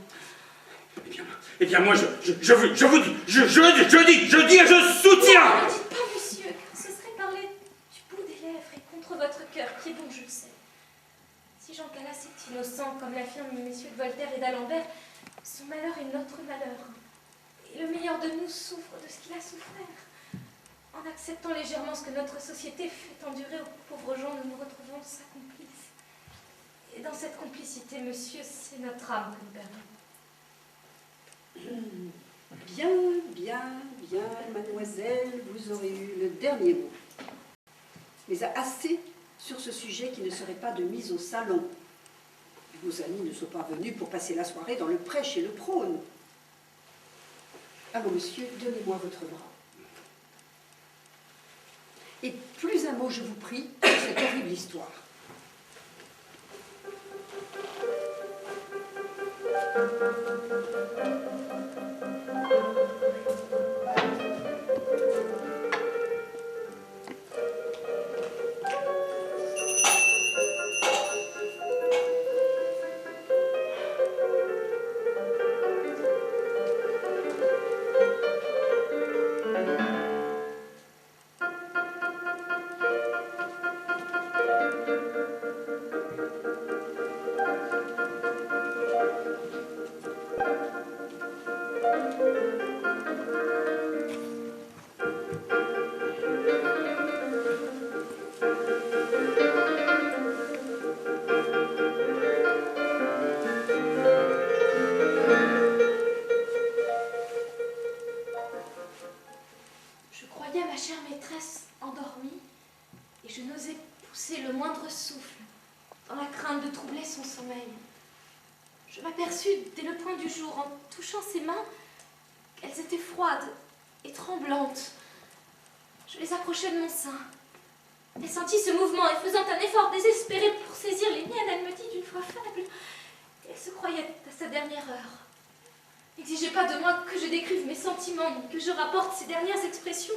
Eh bien moi, je vous dis, je dis et je soutiens! Ne dites pas, monsieur, car ce serait parler du bout des lèvres et contre votre cœur, qui est bon, je le sais. Si Jean Calas est innocent, comme l'affirment messieurs de Voltaire et d'Alembert, son malheur est notre malheur. Et le meilleur de nous souffre de ce qu'il a souffert. En acceptant légèrement ce que notre société fait endurer aux pauvres gens, nous nous retrouvons sa complice. Et dans cette complicité, monsieur, c'est notre âme que nous perdons. Bien, bien, bien, mademoiselle, vous aurez eu le dernier mot. Mais assez sur ce sujet qui ne serait pas de mise au salon. Vos amis ne sont pas venus pour passer la soirée dans le prêche et le prône. Allons, monsieur, donnez-moi votre bras. Et plus un mot, je vous prie, sur cette horrible histoire. Je m'aperçus dès le point du jour, en touchant ses mains, qu'elles étaient froides et tremblantes. Je les approchai de mon sein. Elle sentit ce mouvement et faisant un effort désespéré pour saisir les miennes, elle me dit d'une voix faible qu'elle se croyait à sa dernière heure. N'exigez pas de moi que je décrive mes sentiments, ni que je rapporte ces dernières expressions.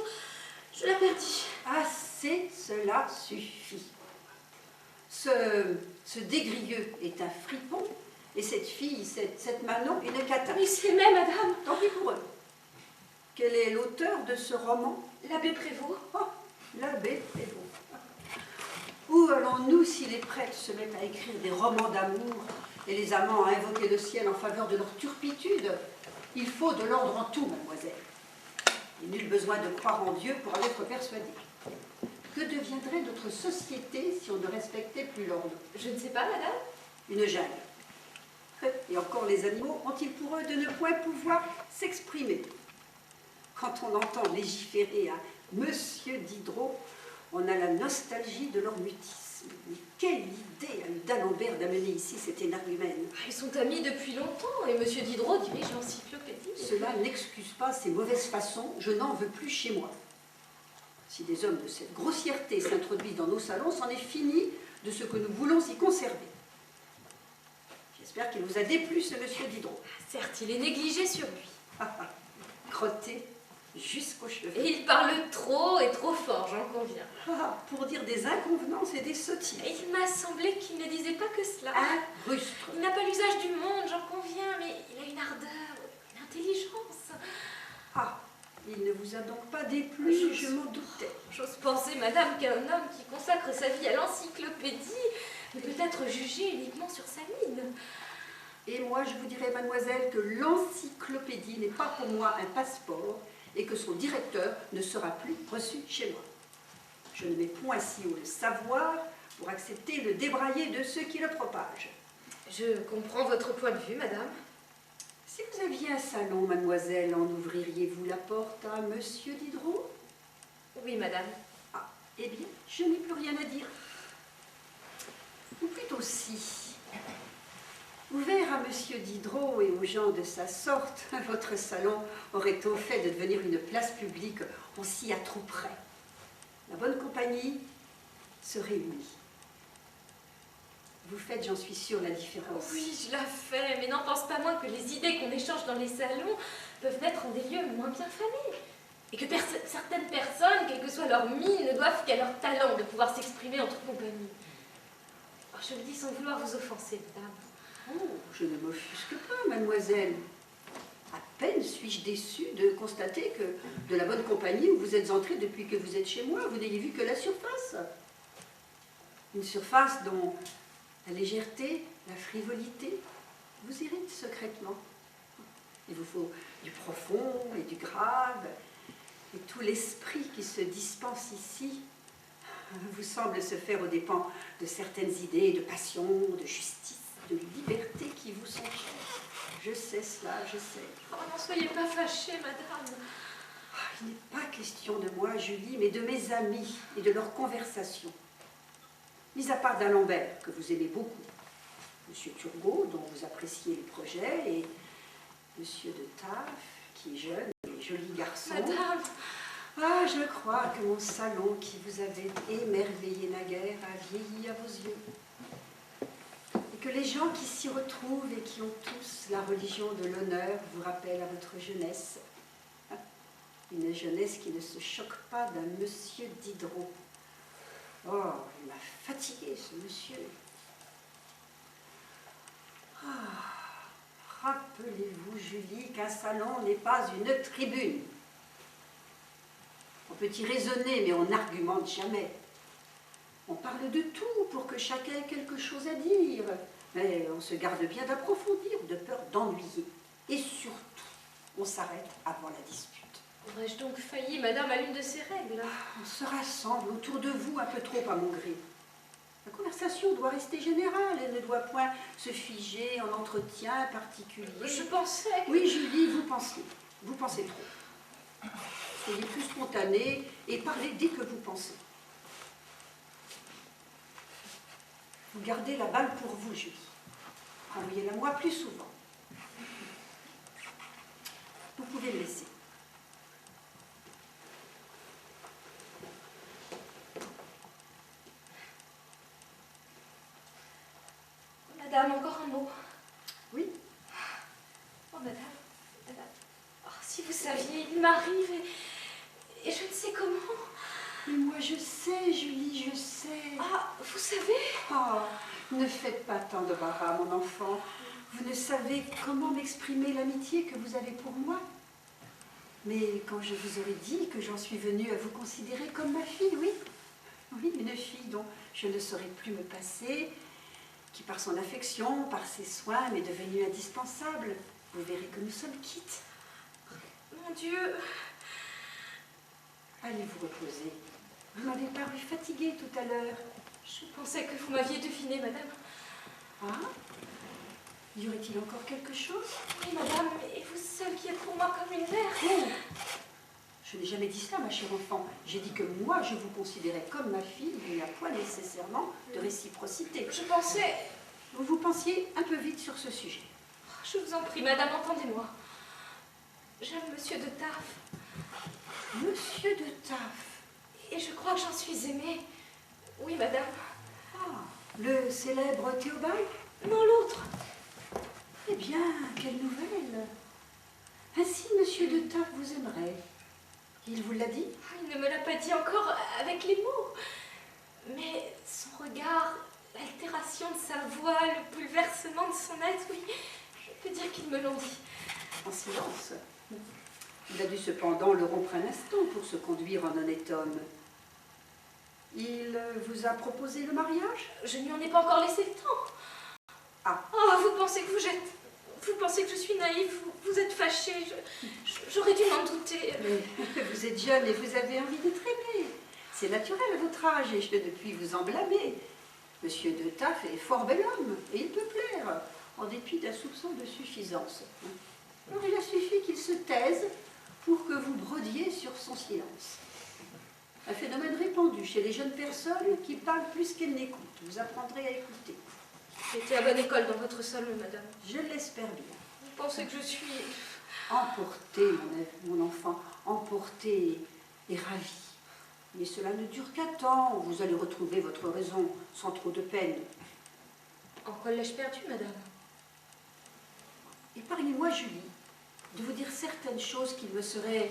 Je la perdis. Assez, cela suffit. Ce dégrieux est un fripon, et cette fille, cette Manon, une cata. Oui, c'est vrai, madame. Tant pis pour eux. Quel est l'auteur de ce roman? L'abbé Prévost. Oh, l'abbé Prévost. Où allons-nous si les prêtres se mettent à écrire des romans d'amour et les amants à invoquer le ciel en faveur de leur turpitude? Il faut de l'ordre en tout, mademoiselle. Et nul besoin de croire en Dieu pour en être persuadé. Que deviendrait notre société si on ne respectait plus l'ordre? Je ne sais pas, madame. Une jungle. Et encore les animaux ont-ils pour eux de ne point pouvoir s'exprimer? Quand on entend légiférer à Monsieur Diderot, on a la nostalgie de leur mutisme. Mais quelle idée a eu d'Alembert d'amener ici cet énergumène? Ils sont amis depuis longtemps et Monsieur Diderot dirige l'encyclopédie. Cela n'excuse pas ces mauvaises façons, je n'en veux plus chez moi. Si des hommes de cette grossièreté s'introduisent dans nos salons, c'en est fini de ce que nous voulons y conserver. J'espère qu'il vous a déplu ce Monsieur Diderot. Certes, il est négligé sur lui. Crotté jusqu'aux cheveux. Et il parle trop et trop fort, j'en conviens. Pour dire des inconvenances et des sottises. Et il m'a semblé qu'il ne disait pas que cela. Un rustre. Il n'a pas l'usage du monde, j'en conviens, mais il a une ardeur, une intelligence. Il ne vous a donc pas déplu, je m'en doutais. J'ose penser, madame, qu'un homme qui consacre sa vie à l'encyclopédie ne peut être jugé uniquement sur sa mine. Et moi, je vous dirais, mademoiselle, que l'encyclopédie n'est pas pour moi un passeport et que son directeur ne sera plus reçu chez moi. Je ne mets point si haut le savoir pour accepter le débraillé de ceux qui le propagent. Je comprends votre point de vue, madame. Si vous aviez un salon, mademoiselle, en ouvririez-vous la porte à Monsieur Diderot? Oui, madame. Eh bien, je n'ai plus rien à dire. Ou plutôt si. Ouvert à Monsieur Diderot et aux gens de sa sorte, votre salon aurait au fait de devenir une place publique, on s'y attrouperait. La bonne compagnie se réunit. Vous faites, j'en suis sûre, la différence. Oui, je la fais, mais n'en pense pas moins que les idées qu'on échange dans les salons peuvent naître en des lieux moins bien famés. Et que certaines personnes, quelle que soit leur mine, ne doivent qu'à leur talent de pouvoir s'exprimer entre compagnie. Oh, je le dis sans vouloir vous offenser, madame. Oh, je ne m'offusque pas, mademoiselle. À peine suis-je déçue de constater que de la bonne compagnie où vous êtes entrée depuis que vous êtes chez moi, vous n'ayez vu que la surface. Une surface dont la légèreté, la frivolité vous irritent secrètement. Il vous faut du profond et du grave, et tout l'esprit qui se dispense ici vous semble se faire aux dépens de certaines idées de passion, de justice, de liberté qui vous sont chères. Je sais cela, je sais. Oh, n'en soyez pas fâchée, madame. Il n'est pas question de moi, Julie, mais de mes amis et de leurs conversations. Mis à part d'Alembert, que vous aimez beaucoup, Monsieur Turgot, dont vous appréciez les projets, et Monsieur de Taff, qui est jeune et joli garçon. Madame! Ah, je crois que mon salon, qui vous avait émerveillé naguère, a vieilli à vos yeux. Et que les gens qui s'y retrouvent et qui ont tous la religion de l'honneur vous rappellent à votre jeunesse. Une jeunesse qui ne se choque pas d'un monsieur Diderot. Oh, il m'a fatigué, ce monsieur. Rappelez-vous, Julie, qu'un salon n'est pas une tribune. On peut y raisonner, mais on n'argumente jamais. On parle de tout pour que chacun ait quelque chose à dire. Mais on se garde bien d'approfondir, de peur d'ennuyer. Et surtout, on s'arrête avant la dispute. Aurais-je donc failli, madame, à l'une de ces règles? On se rassemble autour de vous un peu trop à mon gré. La conversation doit rester générale, elle ne doit point se figer en entretien particulier. Je pensais que... Oui, Julie, vous pensez trop. Soyez plus spontanée et parlez dès que vous pensez. Vous gardez la balle pour vous, Julie. Envoyez-la moi plus souvent. Vous pouvez me laisser. Madame, encore un mot. Oui? Oh, madame. Oh, si vous saviez, il m'arrive et je ne sais comment. Mais moi, je sais, Julie, je sais. Ah, vous savez? Oh, ne faites pas tant de barras, mon enfant. Vous ne savez comment m'exprimer l'amitié que vous avez pour moi. Mais quand je vous aurais dit que j'en suis venue à vous considérer comme ma fille, oui. Oui, une fille dont je ne saurais plus me passer, qui par son affection, par ses soins, m'est devenue indispensable. Vous verrez que nous sommes quittes. Mon Dieu! Allez vous reposer. Vous m'avez paru fatiguée tout à l'heure. Je pensais que vous m'aviez deviné, madame. Ah? Y aurait-il encore quelque chose? Oui, madame, et vous seule qui êtes pour moi comme une mère. Oh! Je n'ai jamais dit cela, ma chère enfant. J'ai dit que moi, je vous considérais comme ma fille. Il n'y a point nécessairement de réciprocité. Je pensais... Vous pensiez un peu vite sur ce sujet. Je vous en prie, madame, entendez-moi. J'aime monsieur de Taff. Monsieur de Taff. Et je crois que j'en suis aimée. Oui, madame. Ah, le célèbre Théobald? Non, l'autre. Eh bien, quelle nouvelle! Ainsi, monsieur de Taff vous aimerait. Il vous l'a dit? Il ne me l'a pas dit encore avec les mots. Mais son regard, l'altération de sa voix, le bouleversement de son être, oui, je peux dire qu'ils me l'ont dit. En silence. Il a dû cependant le rompre un instant pour se conduire en honnête homme. Il vous a proposé le mariage? Je ne lui en ai pas encore laissé le temps. Ah. Oh, vous pensez que vous pensez que je suis naïve, vous êtes fâchée, j'aurais dû m'en douter. Mais vous êtes jeune et vous avez envie d'être aimée. C'est naturel à votre âge et je ne puis vous en blâmer. Monsieur de Taff est fort bel homme et il peut plaire, en dépit d'un soupçon de suffisance. Alors il a suffi qu'il se taise pour que vous brodiez sur son silence. Un phénomène répandu chez les jeunes personnes qui parlent plus qu'elles n'écoutent. Vous apprendrez à écouter. J'étais à bonne école dans votre salon, madame. Je l'espère bien. Vous pensez que je suis... Emportée, mon enfant, emportée et ravie. Mais cela ne dure qu'un temps. Vous allez retrouver votre raison sans trop de peine. En quoi l'ai-je perdu, madame? Épargnez-moi, Julie, de vous dire certaines choses qu'il me serait,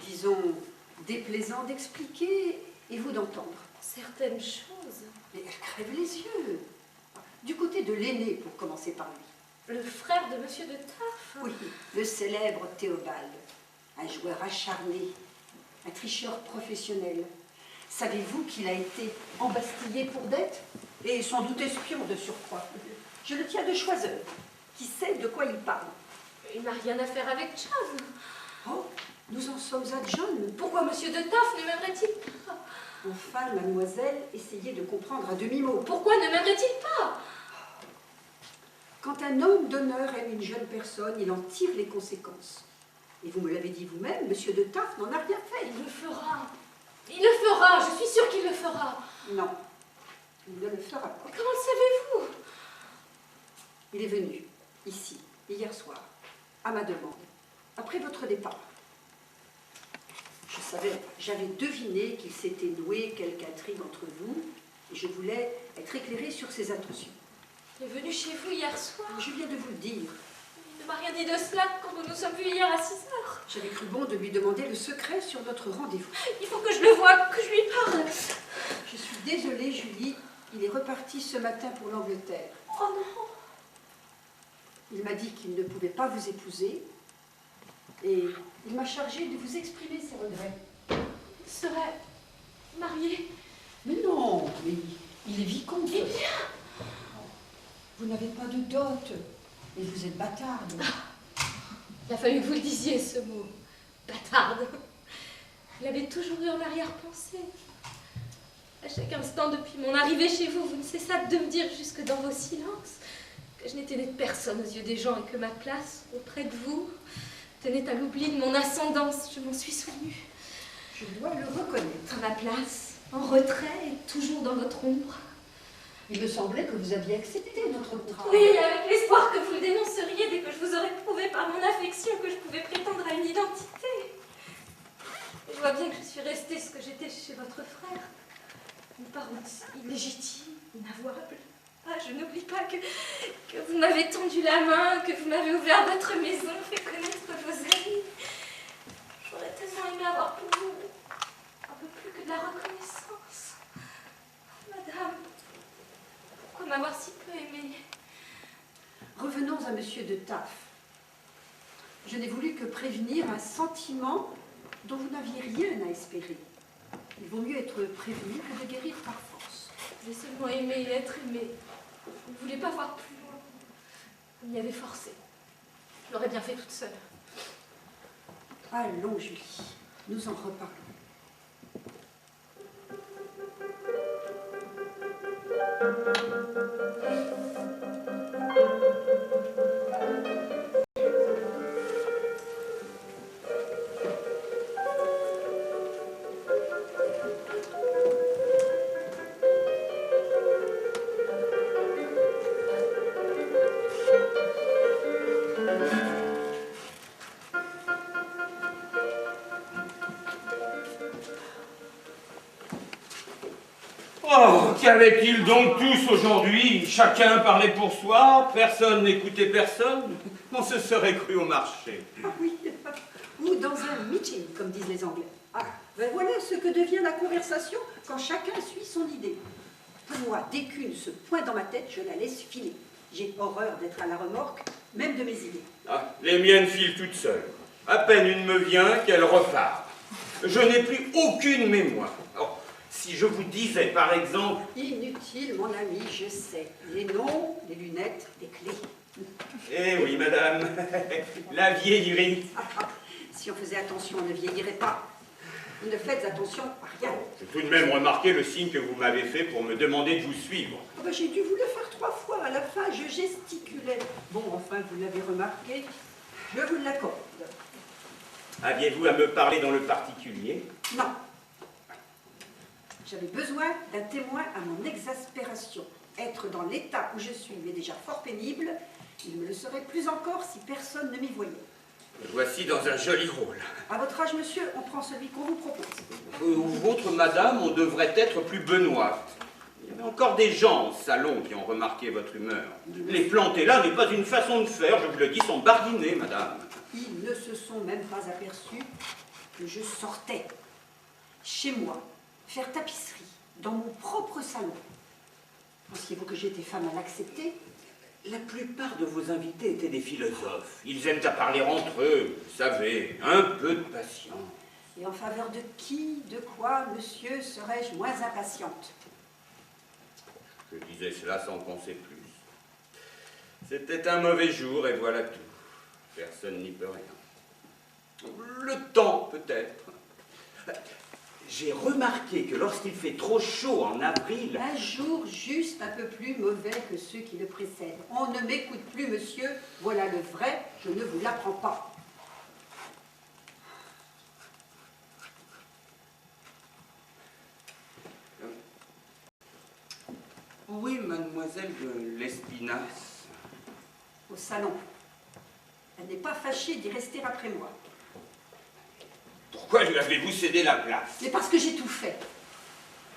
disons, déplaisant d'expliquer et vous d'entendre. Certaines choses? Mais elle crève les yeux. Du côté de l'aîné, pour commencer par lui. Le frère de monsieur de Taff? Oui, le célèbre Théobald, un joueur acharné, un tricheur professionnel. Savez-vous qu'il a été embastillé pour dette? Et sans doute espion de surcroît. Je le tiens de Choiseul, qui sait de quoi il parle. Il n'a rien à faire avec John. Oh, nous en sommes à John. Pourquoi monsieur de Taff ne m'aimerait-il pas? Enfin, mademoiselle, essayez de comprendre à demi-mot. Pourquoi ne m'aimerait-il pas? Quant un homme d'honneur aime une jeune personne, il en tire les conséquences. Et vous me l'avez dit vous-même, monsieur de Taft n'en a rien fait. Il le fera. Il le fera, je suis sûre qu'il le fera. Non, il ne le fera pas. Comment le savez-vous? Il est venu, ici, hier soir, à ma demande, après votre départ. Je savais, j'avais deviné qu'il s'était noué quelque intrigue entre vous, et je voulais être éclairée sur ses intentions. Il est venu chez vous hier soir. Je viens de vous le dire. Il ne m'a rien dit de cela quand nous nous sommes vus hier à 6 heures. J'avais cru bon de lui demander le secret sur notre rendez-vous. Il faut que je le voie, que je lui parle. Je suis désolée, Julie, il est reparti ce matin pour l'Angleterre. Oh non. Il m'a dit qu'il ne pouvait pas vous épouser, et il m'a chargé de vous exprimer ses regrets. Il serait marié. Mais non, mais il est vicomte. Eh bien. Vous n'avez pas de dot, et vous êtes bâtarde. Il a fallu que vous le disiez, ce mot. Bâtarde. Il avait toujours eu en arrière-pensée. À chaque instant, depuis mon arrivée chez vous, vous ne cessâtes de me dire, jusque dans vos silences, que je n'étais née de personne aux yeux des gens et que ma place, auprès de vous, tenait à l'oubli de mon ascendance. Je m'en suis souvenue. Je dois le reconnaître. À ma place, en retrait et toujours dans votre ombre. Il me semblait que vous aviez accepté notre contrat. Oui, avec l'espoir que vous le dénonceriez dès que je vous aurais prouvé par mon affection que je pouvais prétendre à une identité. Et je vois bien que je suis restée ce que j'étais chez votre frère. Une parente illégitime, inavouable. Ah, je n'oublie pas que vous m'avez tendu la main, que vous m'avez ouvert votre maison, fait connaître vos amis. J'aurais tellement aimé avoir pour vous un peu plus que de la reconnaissance. Madame, pourquoi m'avoir si peu aimée? Revenons à monsieur de Taff. Je n'ai voulu que prévenir un sentiment dont vous n'aviez rien à espérer. Il vaut mieux être prévenu que de guérir par force. J'ai seulement aimé et être aimée. Je ne voulais pas voir plus loin. Vous m'y avez forcé. Je l'aurais bien fait toute seule. Allons, Julie, nous en reparlons. Oh, qu'avaient-ils donc tous aujourd'hui? Chacun parlait pour soi, personne n'écoutait personne. On se serait cru au marché. Ah oui, ou dans un meeting, comme disent les Anglais. Ah, ben voilà ce que devient la conversation quand chacun suit son idée. Moi, dès qu'une se pointe dans ma tête, je la laisse filer. J'ai horreur d'être à la remorque, même de mes idées. Ah, les miennes filent toutes seules. À peine une me vient qu'elle repart. Je n'ai plus aucune mémoire. Oh, si je vous disais, par exemple... Inutile, mon ami, je sais. Les noms, les lunettes, les clés. Eh oui, madame, la vieillerie. Si on faisait attention, on ne vieillirait pas. Vous ne faites attention à rien. J'ai tout de même remarqué le signe que vous m'avez fait pour me demander de vous suivre. Oh ben, j'ai dû vous le faire 3 fois. À la fin, je gesticulais. Bon, enfin, vous l'avez remarqué. Je vous l'accorde. Aviez-vous à me parler dans le particulier? Non. J'avais besoin d'un témoin à mon exaspération. Être dans l'état où je suis m'est déjà fort pénible. Il me le serait plus encore si personne ne m'y voyait. Me voici dans un joli rôle. À votre âge, monsieur, on prend celui qu'on vous propose. Votre madame, on devrait être plus benoîte. Il y avait encore des gens au salon qui ont remarqué votre humeur. Les planter là n'est pas une façon de faire, je vous le dis, sont bardinés, madame. Ils ne se sont même pas aperçus que je sortais chez moi, faire tapisserie, dans mon propre salon. Pensiez-vous que j'étais femme à l'accepter? La plupart de vos invités étaient des philosophes. Ils aiment à parler entre eux, vous savez, un peu de patience. Et en faveur de qui, de quoi, monsieur, serais-je moins impatiente? Je disais cela sans penser plus. C'était un mauvais jour et voilà tout. Personne n'y peut rien. Le temps, peut-être. J'ai remarqué que lorsqu'il fait trop chaud en avril... Un jour juste un peu plus mauvais que ceux qui le précèdent. On ne m'écoute plus, monsieur. Voilà le vrai, je ne vous l'apprends pas. Où est mademoiselle de Lespinasse? Au salon. Elle n'est pas fâchée d'y rester après moi. Pourquoi lui avez-vous cédé la place? Mais parce que j'ai tout fait.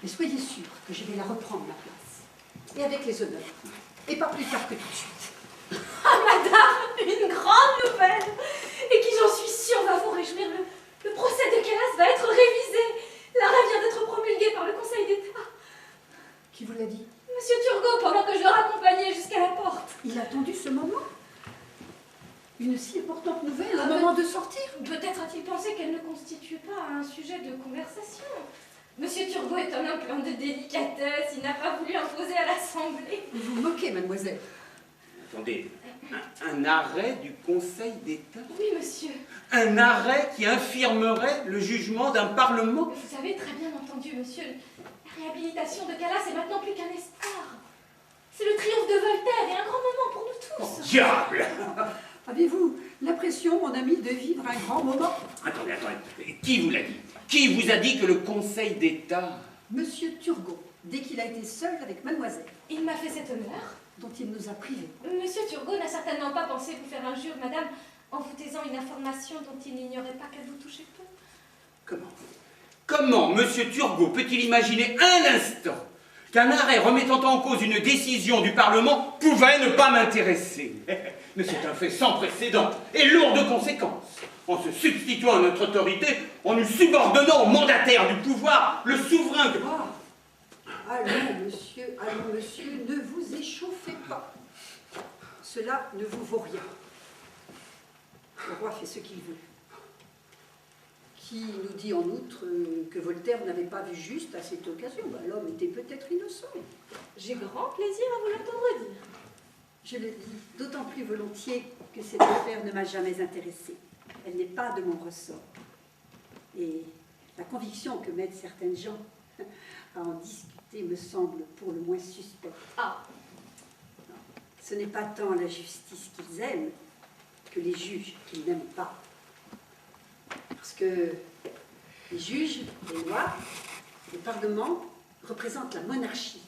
Mais soyez sûr que je vais la reprendre, ma place. Et avec les honneurs. Et pas plus tard que tout de suite. Ah, madame, une grande nouvelle, et qui, j'en suis sûre, va vous réjouir. Le procès de Calas va être révisé. L'arrêt vient d'être promulgué par le Conseil d'État. Qui vous l'a dit? Monsieur Turgot, pendant que je le raccompagnais jusqu'à la porte. Il a attendu ce moment? Une si importante nouvelle au moment de sortir? Peut-être a-t-il pensé qu'elle ne constitue pas un sujet de conversation. Monsieur Turgot est un homme plein de délicatesse. Il n'a pas voulu imposer à l'Assemblée. Vous vous moquez, mademoiselle. Attendez, un arrêt du Conseil d'État? Oui, monsieur. Un arrêt qui infirmerait le jugement d'un Parlement? Vous avez très bien entendu, monsieur. La réhabilitation de Calas est maintenant plus qu'un espoir. C'est le triomphe de Voltaire et un grand moment pour nous tous. Oh, diable! Avez-vous l'impression, mon ami, de vivre un grand moment? Attendez. Qui vous l'a dit? Qui vous a dit que le Conseil d'État... Monsieur Turgot, dès qu'il a été seul avec mademoiselle, Il m'a fait cet honneur. dont il nous a privés. Monsieur Turgot n'a certainement pas pensé vous faire injure, madame, en vous taisant une information dont il n'ignorait pas qu'elle vous touchait peu. Comment Monsieur Turgot peut-il imaginer un instant qu'un arrêt remettant en cause une décision du Parlement pouvait ne pas m'intéresser? Mais c'est un fait sans précédent et lourd de conséquences. En se substituant à notre autorité, en nous subordonnant au mandataire du pouvoir, le souverain que... Allons, monsieur, ne vous échauffez pas. Cela ne vous vaut rien. Le roi fait ce qu'il veut. Qui nous dit en outre que Voltaire n'avait pas vu juste à cette occasion? L'homme était peut-être innocent. J'ai grand plaisir à vous l'entendre dire. Je le dis d'autant plus volontiers que cette affaire ne m'a jamais intéressée. Elle n'est pas de mon ressort. Et la conviction que mettent certaines gens à en discuter me semble pour le moins suspecte. Ah, Ce n'est pas tant la justice qu'ils aiment que les juges qu'ils n'aiment pas. Parce que les juges, les lois, le Parlement représentent la monarchie.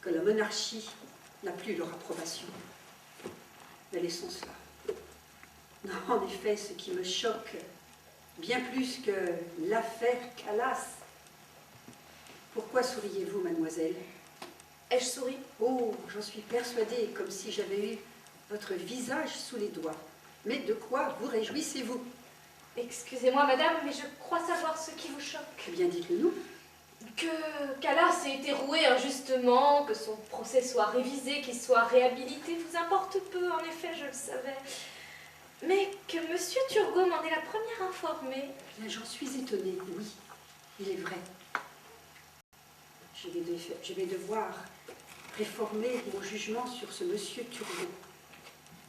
Que la monarchie n'a plus leur approbation. Mais laissons cela. Non, en effet, ce qui me choque, bien plus que l'affaire Calas. Pourquoi souriez-vous, mademoiselle? ai-je souri? Oh, j'en suis persuadée, comme si j'avais eu votre visage sous les doigts. Mais de quoi vous réjouissez-vous? Excusez-moi, madame, mais je crois savoir ce qui vous choque. Eh bien, dites-le-nous. Que Calas ait été roué injustement, que son procès soit révisé, qu'il soit réhabilité, vous importe peu, en effet, je le savais. Mais que monsieur Turgot m'en est la première informée. Eh bien, j'en suis étonnée, oui, il est vrai. Je vais devoir réformer mon jugement sur ce monsieur Turgot.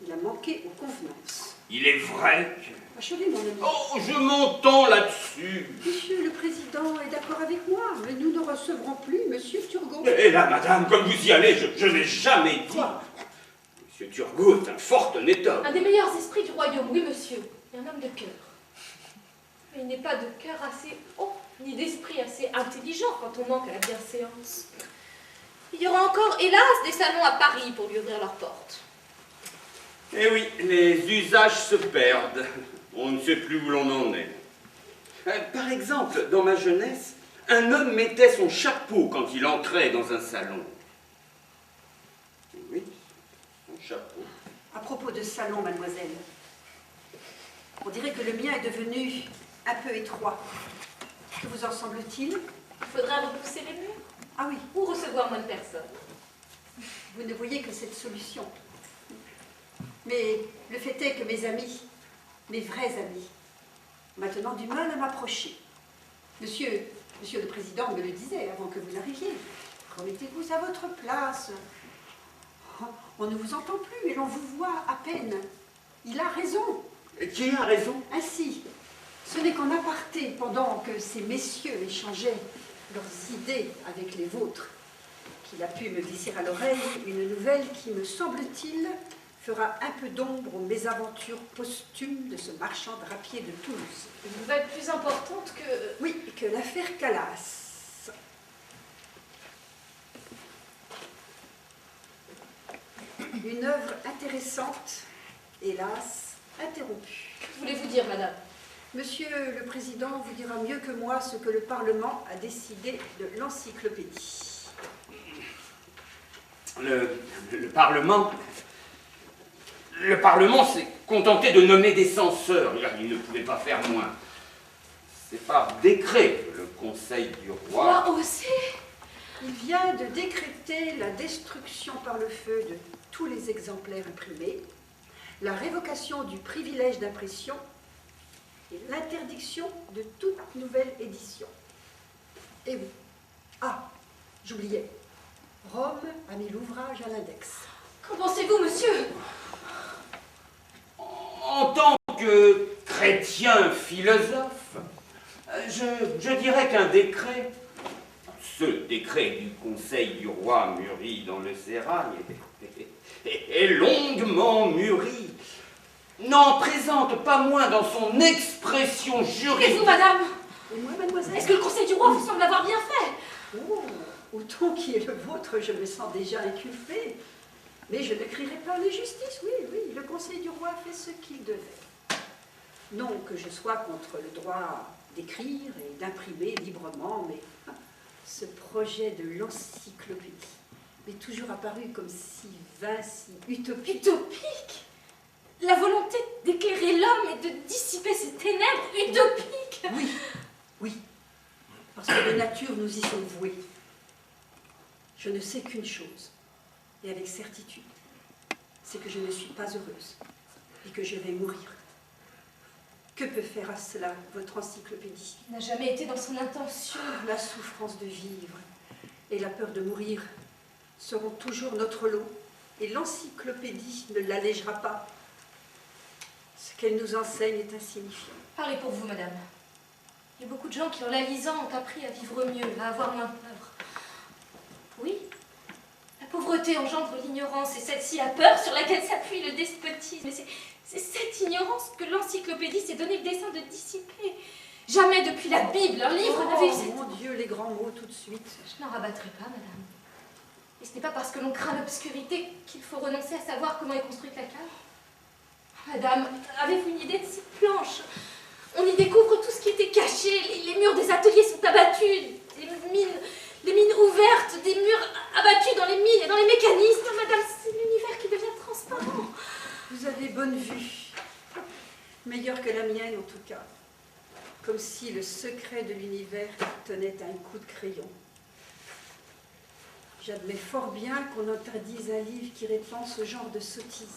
Il a manqué aux convenances. Il est vrai que... Achevez, mon ami. Oh, je m'entends là-dessus. Monsieur le Président est d'accord avec moi, mais nous ne recevrons plus monsieur Turgot. Et là, madame, comme vous y allez, je n'ai jamais dit... Quoi? Monsieur Turgot est un fort honnête homme. Un des meilleurs esprits du royaume, oui, monsieur, et un homme de cœur. Mais il n'est pas de cœur assez haut, ni d'esprit assez intelligent quand on manque à la bienséance. Il y aura encore, hélas, des salons à Paris pour lui ouvrir leurs portes. Eh oui, les usages se perdent. On ne sait plus où l'on en est. Par exemple, dans ma jeunesse, un homme mettait son chapeau quand il entrait dans un salon. Oui, son chapeau. À propos de salon, mademoiselle, on dirait que le mien est devenu un peu étroit. Que vous en semble-t-il? Il faudra repousser les murs Ah oui, ou recevoir moins de personnes. vous ne voyez que cette solution. Mais le fait est que mes amis, mes vrais amis, ont maintenant du mal à m'approcher. Monsieur le Président me le disait avant que vous n'arriviez. Remettez-vous à votre place. Oh, on ne vous entend plus et l'on vous voit à peine. Il a raison. Qui a raison? Ainsi, Ce n'est qu'en aparté, pendant que ces messieurs échangeaient leurs idées avec les vôtres, qu'il a pu me glisser à l'oreille une nouvelle qui, me semble-t-il, fera un peu d'ombre aux mésaventures posthumes de ce marchand drapier de Toulouse. Une nouvelle plus importante que... Oui, que l'affaire Calas. Une œuvre intéressante, hélas, interrompue. Que voulez-vous dire, madame? Monsieur le Président vous dira mieux que moi ce que le Parlement a décidé de l'encyclopédie. Le Parlement s'est contenté de nommer des censeurs. Il ne pouvait pas faire moins. C'est par décret que le Conseil du roi... Moi aussi. Il vient de décréter la destruction par le feu de tous les exemplaires imprimés, la révocation du privilège d'impression et l'interdiction de toute nouvelle édition. Et oui. Ah, j'oubliais. Rome a mis l'ouvrage à l'index. Qu'en pensez-vous, monsieur? En tant que chrétien philosophe, je dirais qu'un décret, ce décret du Conseil du roi mûri dans le sérail, est longuement mûri, n'en présente pas moins dans son expression juridique. Et vous, madame? Et moi, mademoiselle? Est-ce que le Conseil du roi vous semble avoir bien fait? Oh, au ton qui est le vôtre, je me sens déjà inculpée. Mais je ne crierai pas à la justice, oui, oui, le Conseil du roi fait ce qu'il devait. Non que je sois contre le droit d'écrire et d'imprimer librement, mais ce projet de l'encyclopédie m'est toujours apparu comme si vain, si utopique. Utopique? La volonté d'éclairer l'homme et de dissiper ses ténèbres, utopique? Oui, oui, parce que de nature nous y sommes voués. Je ne sais qu'une chose, et avec certitude, c'est que je ne suis pas heureuse et que je vais mourir. Que peut faire à cela votre encyclopédie? Il n'a jamais été dans son intention. La souffrance de vivre et la peur de mourir seront toujours notre lot, et l'encyclopédie ne l'allégera pas. Ce qu'elle nous enseigne est insignifiant. Parlez pour vous, madame. Il y a beaucoup de gens qui, en la lisant, ont appris à vivre mieux, à avoir moins peur. Oui, la pauvreté engendre l'ignorance, et celle-ci la peur sur laquelle s'appuie le despotisme. Et c'est cette ignorance que l'encyclopédie s'est donné le dessein de dissiper. Jamais depuis la Bible, un livre n'avait eu cette... Mon Dieu, les grands mots tout de suite. Je n'en rabattrai pas, madame. Et ce n'est pas parce que l'on craint l'obscurité qu'il faut renoncer à savoir comment est construite la cave. Madame, avez-vous une idée de ces planches? On y découvre tout ce qui était caché. Les murs des ateliers sont abattus, des mines ouvertes, des murs abattus dans les mines et dans les mécanismes. Madame, c'est l'univers qui devient transparent. Vous avez bonne vue. Meilleure que la mienne, en tout cas. Comme si le secret de l'univers tenait à un coup de crayon. J'admets fort bien qu'on interdise un livre qui répand ce genre de sottises.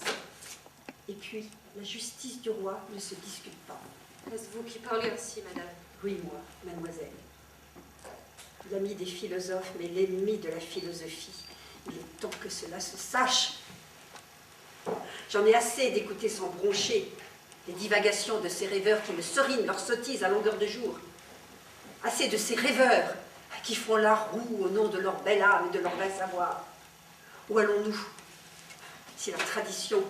Et puis, la justice du roi ne se discute pas. Est-ce vous qui parlez ainsi, madame? Oui, moi, mademoiselle. L'ami des philosophes, mais l'ennemi de la philosophie. Il est temps que cela se sache. J'en ai assez d'écouter sans broncher les divagations de ces rêveurs qui me serinent leurs sottises à longueur de jour. Assez de ces rêveurs qui font la roue au nom de leur belle âme et de leur vain savoir. Où allons-nous? Si la tradition,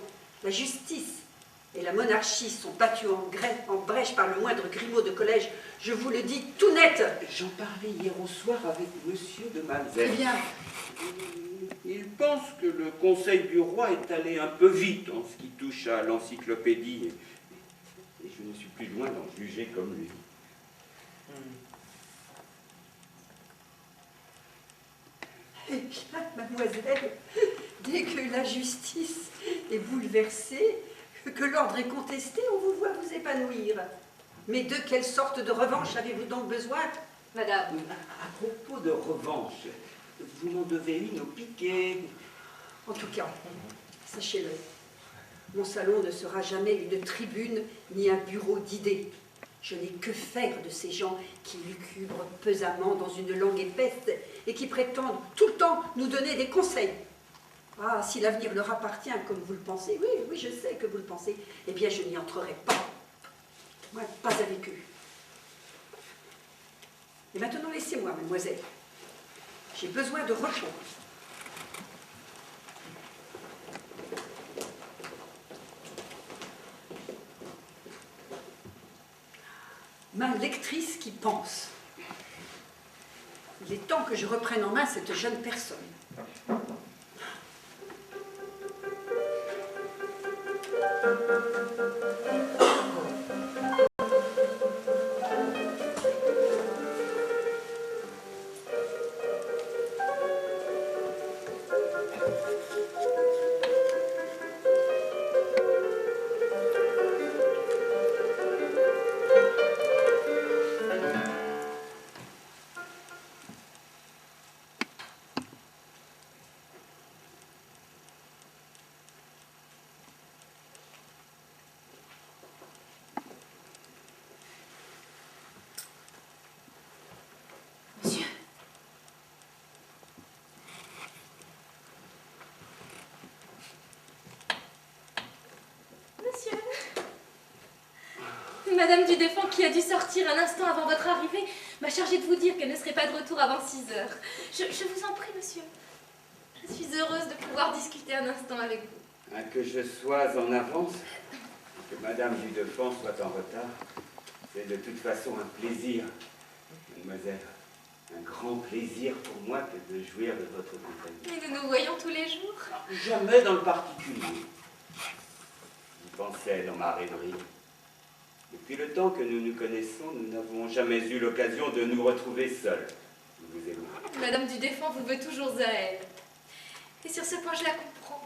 la justice et la monarchie sont battues en brèche par le moindre grimaud de collège, je vous le dis tout net. J'en parlais hier au soir avec monsieur de Très Malzerbe. bien. Il pense que le Conseil du roi est allé un peu vite en ce qui touche à l'encyclopédie, et je ne suis plus loin d'en juger comme lui. Eh bien, mademoiselle, dès que la justice est bouleversée, que l'ordre est contesté, on vous voit vous épanouir. Mais de quelle sorte de revanche avez-vous donc besoin? Madame, À propos de revanche, vous m'en devez une au piquet. En tout cas, sachez-le, mon salon ne sera jamais une tribune ni un bureau d'idées. Je n'ai que faire de ces gens qui lucubrent pesamment dans une langue épaisse et qui prétendent tout le temps nous donner des conseils. Ah, si l'avenir leur appartient comme vous le pensez, oui, oui, je sais que vous le pensez, eh bien je n'y entrerai pas. Moi, pas avec eux. Et maintenant, laissez-moi, mademoiselle. J'ai besoin de repos. Ma lectrice qui pense. Il est temps que je reprenne en main cette jeune personne. Monsieur. Monsieur. Madame Dudéfend, qui a dû sortir un instant avant votre arrivée, m'a chargée de vous dire qu'elle ne serait pas de retour avant 6 heures. Je vous en prie, monsieur. Je suis heureuse de pouvoir discuter un instant avec vous. Que je sois en avance, que Madame Dudéfend soit en retard, c'est de toute façon un plaisir, mademoiselle. Un grand plaisir pour moi que de jouir de votre compagnie. Mais nous nous voyons tous les jours. Jamais dans le particulier. J'y pensais dans ma rêverie. Depuis le temps que nous nous connaissons, nous n'avons jamais eu l'occasion de nous retrouver seuls. Nous vous aimons. Madame Dudéfend vous veut toujours à elle. Et sur ce point, je la comprends.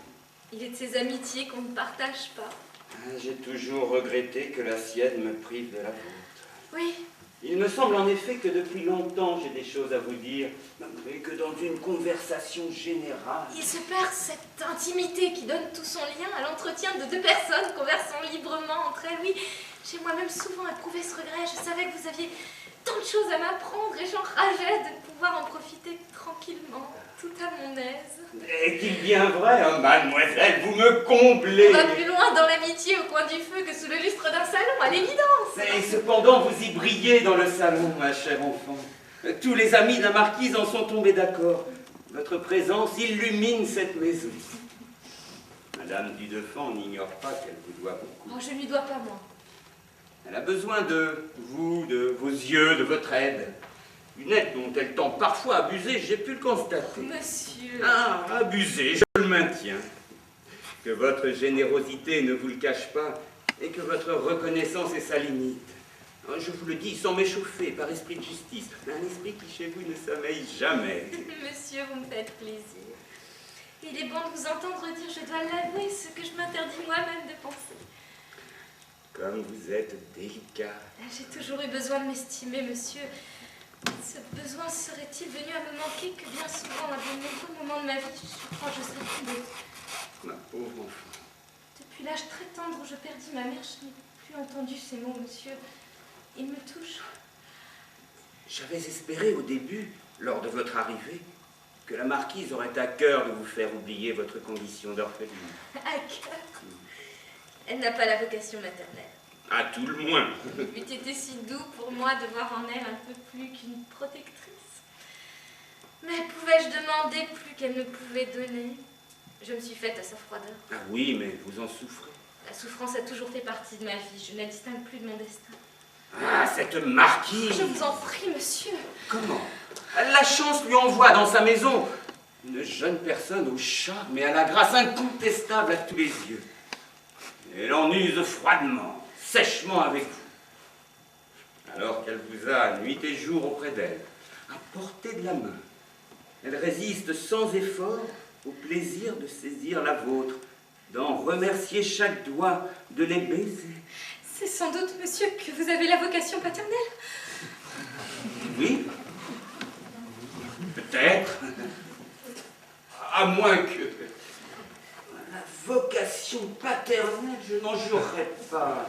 Il est de ces amitiés qu'on ne partage pas. J'ai toujours regretté que la sienne me prive de la vôtre. Oui. Il me semble en effet que depuis longtemps j'ai des choses à vous dire, mais que dans une conversation générale... Il se perd cette intimité qui donne tout son lien à l'entretien de deux personnes conversant librement entre elles. Oui, j'ai moi-même souvent éprouvé ce regret. Je savais que vous aviez tant de choses à m'apprendre et j'enrageais de pouvoir en profiter tranquillement, tout à mon aise. Est-il bien vrai, hein, mademoiselle, vous me comblez. On va plus loin dans l'amitié au coin du feu que sous le lustre d'un salon, à l'évidence. Et cependant, vous y brillez dans le salon, ma chère enfant. Tous les amis de la marquise en sont tombés d'accord. Votre présence illumine cette maison. Madame Dudéfend n'ignore pas qu'elle vous doit beaucoup. Oh, je ne lui dois pas, moi. Elle a besoin de vous, de vos yeux, de votre aide. Une aide dont elle tend parfois à abuser, j'ai pu le constater. Monsieur... Ah, abuser, je le maintiens. Que votre générosité ne vous le cache pas et que votre reconnaissance est sa limite. Je vous le dis sans m'échauffer, par esprit de justice, un esprit qui chez vous ne sommeille jamais. Monsieur, vous me faites plaisir. Il est bon de vous entendre dire, je dois l'avouer, ce que je m'interdis moi-même de penser. Comme vous êtes délicat. J'ai toujours eu besoin de m'estimer, monsieur. Ce besoin serait-il venu à me manquer que bien souvent, à de nombreux moments de ma vie, je crois que je serais tombée. Ma pauvre enfant. Depuis l'âge très tendre où je perdis ma mère, je n'ai plus entendu ces mots, monsieur. Ils me touchent. J'avais espéré au début, lors de votre arrivée, que la marquise aurait à cœur de vous faire oublier votre condition d'orpheline. À cœur. Elle n'a pas la vocation maternelle. À tout le moins. Il eût été si doux pour moi de voir en elle un peu plus qu'une protectrice. Mais pouvais-je demander plus qu'elle ne pouvait donner? Je me suis faite à sa froideur. Ah oui, mais vous en souffrez. La souffrance a toujours fait partie de ma vie. Je ne la distingue plus de mon destin. Ah, cette marquise! Je vous en prie, monsieur. Comment? La chance lui envoie dans sa maison une jeune personne au charme et à la grâce incontestable à tous les yeux. Elle en use froidement, sèchement avec vous. Alors qu'elle vous a nuit et jour auprès d'elle, à portée de la main. Elle résiste sans effort au plaisir de saisir la vôtre, d'en remercier chaque doigt, de les baiser. C'est sans doute, monsieur, que vous avez la vocation paternelle. Oui, peut-être. À moins que... La vocation paternelle, je n'en jurerais pas.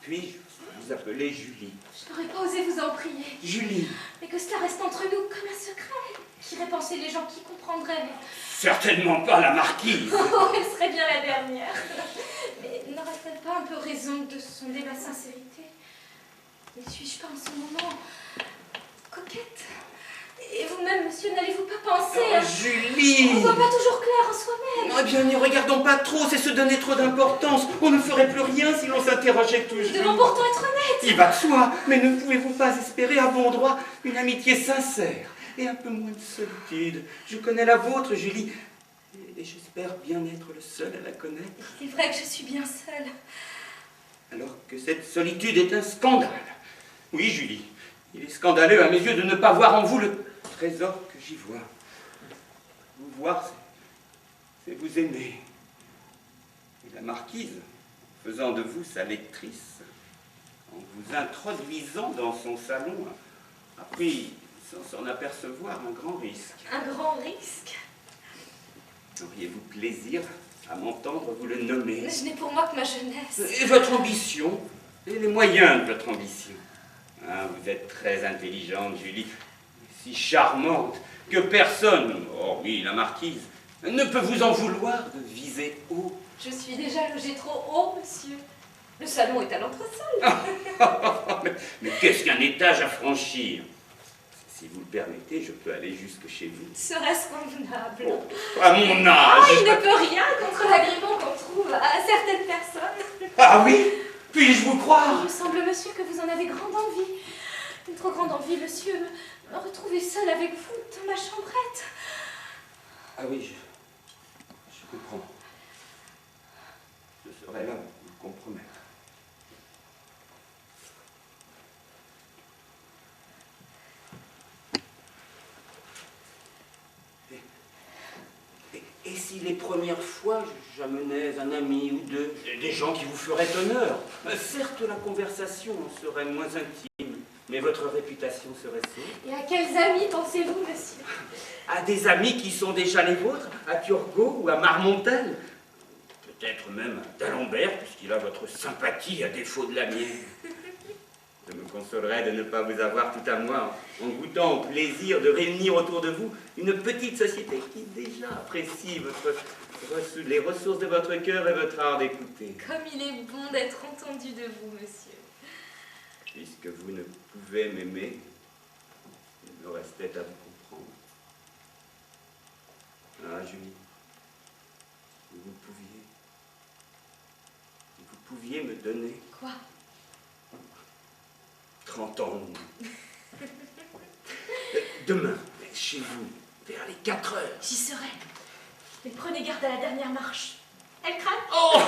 Puis-je vous appeler Julie? Je n'aurais pas osé vous en prier. Julie. Mais que cela reste entre nous comme un secret. Qu'iraient penser les gens qui comprendraient? Certainement pas la marquise. Oh, elle serait bien la dernière. n'a-t-elle pas un peu raison de sonder ma sincérité? Ne suis-je pas en ce moment coquette? Et vous-même, monsieur, n'allez-vous pas penser Oh, Julie! On ne voit pas toujours clair en soi-même. Eh bien, n'y regardons pas trop, c'est se donner trop d'importance. On ne ferait plus rien si l'on s'interrogeait toujours. Nous devons pourtant être honnêtes. Il va de soi, mais ne pouvez-vous pas espérer à bon droit une amitié sincère et un peu moins de solitude? Je connais la vôtre, Julie, et j'espère bien être le seul à la connaître. Il est vrai que je suis bien seule. Alors que cette solitude est un scandale. Oui, Julie, il est scandaleux à mes yeux de ne pas voir en vous le trésor que j'y vois. Vous voir, c'est vous aimer. Et la marquise, faisant de vous sa lectrice, en vous introduisant dans son salon, a pris, sans s'en apercevoir, un grand risque. Un grand risque? Auriez-vous plaisir à m'entendre vous le nommer? Mais je n'ai pour moi que ma jeunesse. Et votre ambition, et les moyens de votre ambition. Ah, vous êtes très intelligente, Julie, si charmante, que personne, hormis la marquise, ne peut vous en vouloir de viser haut. Je suis déjà logée trop haut, monsieur. Le salon est à l'entresol. Mais qu'est-ce qu'un étage à franchir? Si vous le permettez, je peux aller jusque chez vous. Serait-ce convenable? Oh, à mon âge! Oh, il ne peut rien contre l'agrément qu'on trouve à certaines personnes. Ah oui? Puis-je vous croire? Il me semble, monsieur, que vous en avez grande envie. Une trop grande envie, monsieur, me retrouver seule avec vous dans ma chambrette. Ah oui, je comprends. Je serai là pour vous compromettre. Et si les premières fois j'amenais un ami ou deux, des gens qui vous feraient honneur, certes la conversation en serait moins intime, mais votre réputation serait sauve. Et à quels amis pensez-vous, monsieur? À des amis qui sont déjà les vôtres, à Turgot ou à Marmontel, peut-être même à d'Alembert, puisqu'il a votre sympathie à défaut de la mienne. Je me consolerais de ne pas vous avoir tout à moi, en goûtant au plaisir de réunir autour de vous une petite société qui déjà apprécie les ressources de votre cœur et votre art d'écouter. Comme il est bon d'être entendu de vous, monsieur. Puisque vous ne pouvez m'aimer, il me restait à vous comprendre. Ah, Julie, vous pouviez me donner... Quoi? 30 ans. Demain, chez vous, vers les 4 heures. J'y serai. Mais prenez garde à la dernière marche. Elle craque. Oh!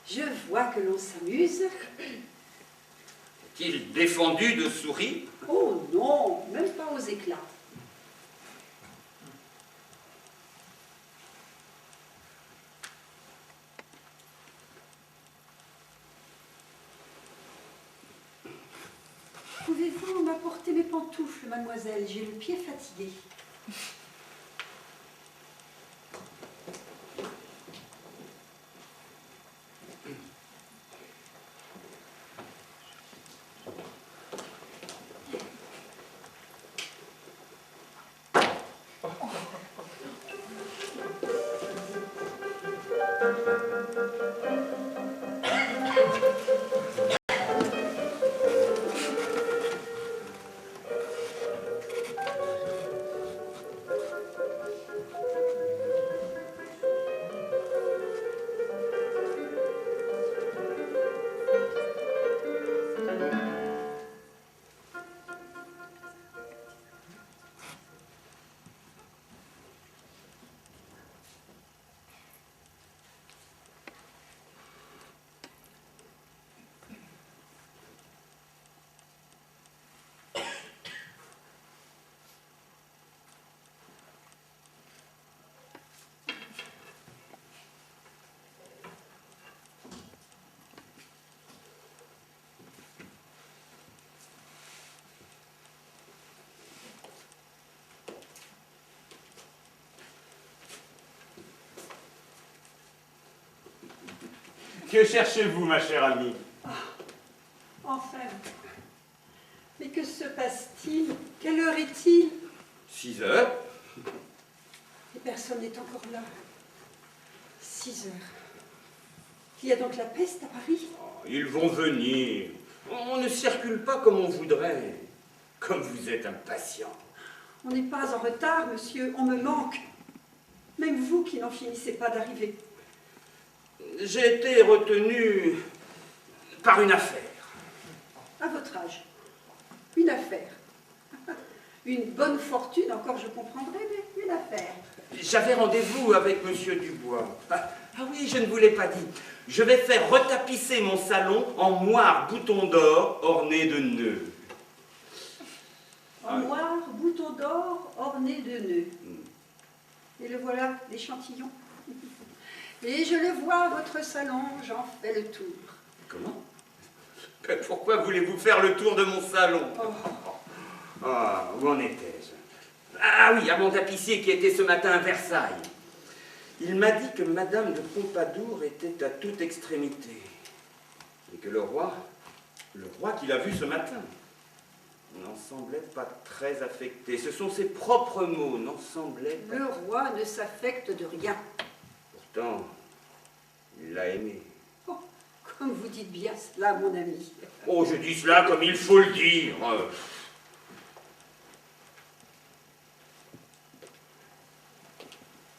Je vois que l'on s'amuse. Est-il défendu de sourire? Oh non, même pas aux éclats. Pouvez-vous m'apporter mes pantoufles, mademoiselle? J'ai le pied fatigué. Que cherchez-vous, ma chère amie? Enfin, mais que se passe-t-il? Quelle heure est-il? 6 heures. Et personne n'est encore là. 6 heures. Il y a donc la peste à Paris? Oh, ils vont venir. On ne circule pas comme on voudrait. Comme vous êtes impatient. On n'est pas en retard, monsieur, on me manque. Même vous qui n'en finissez pas d'arriver. J'ai été retenu par une affaire. À votre âge, une affaire. Une bonne fortune, encore je comprendrais, mais une affaire. J'avais rendez-vous avec monsieur Dubois. Ah oui, je ne vous l'ai pas dit. Je vais faire retapisser mon salon en moire bouton d'or orné de nœuds. En noir, bouton d'or, orné de nœuds. Et le voilà, l'échantillon. Et je le vois, votre salon, j'en fais le tour. Comment? Pourquoi voulez-vous faire le tour de mon salon? Ah, où en étais-je? Ah oui, à mon tapissier qui était ce matin à Versailles. Il m'a dit que Madame de Pompadour était à toute extrémité. Et que le roi qu'il a vu ce matin, n'en semblait pas très affecté. Ce sont ses propres mots, n'en semblait pas. Le roi ne s'affecte de rien. Pourtant, il l'a aimé. Oh, comme vous dites bien cela, mon ami. Oh, je dis cela comme il faut le dire.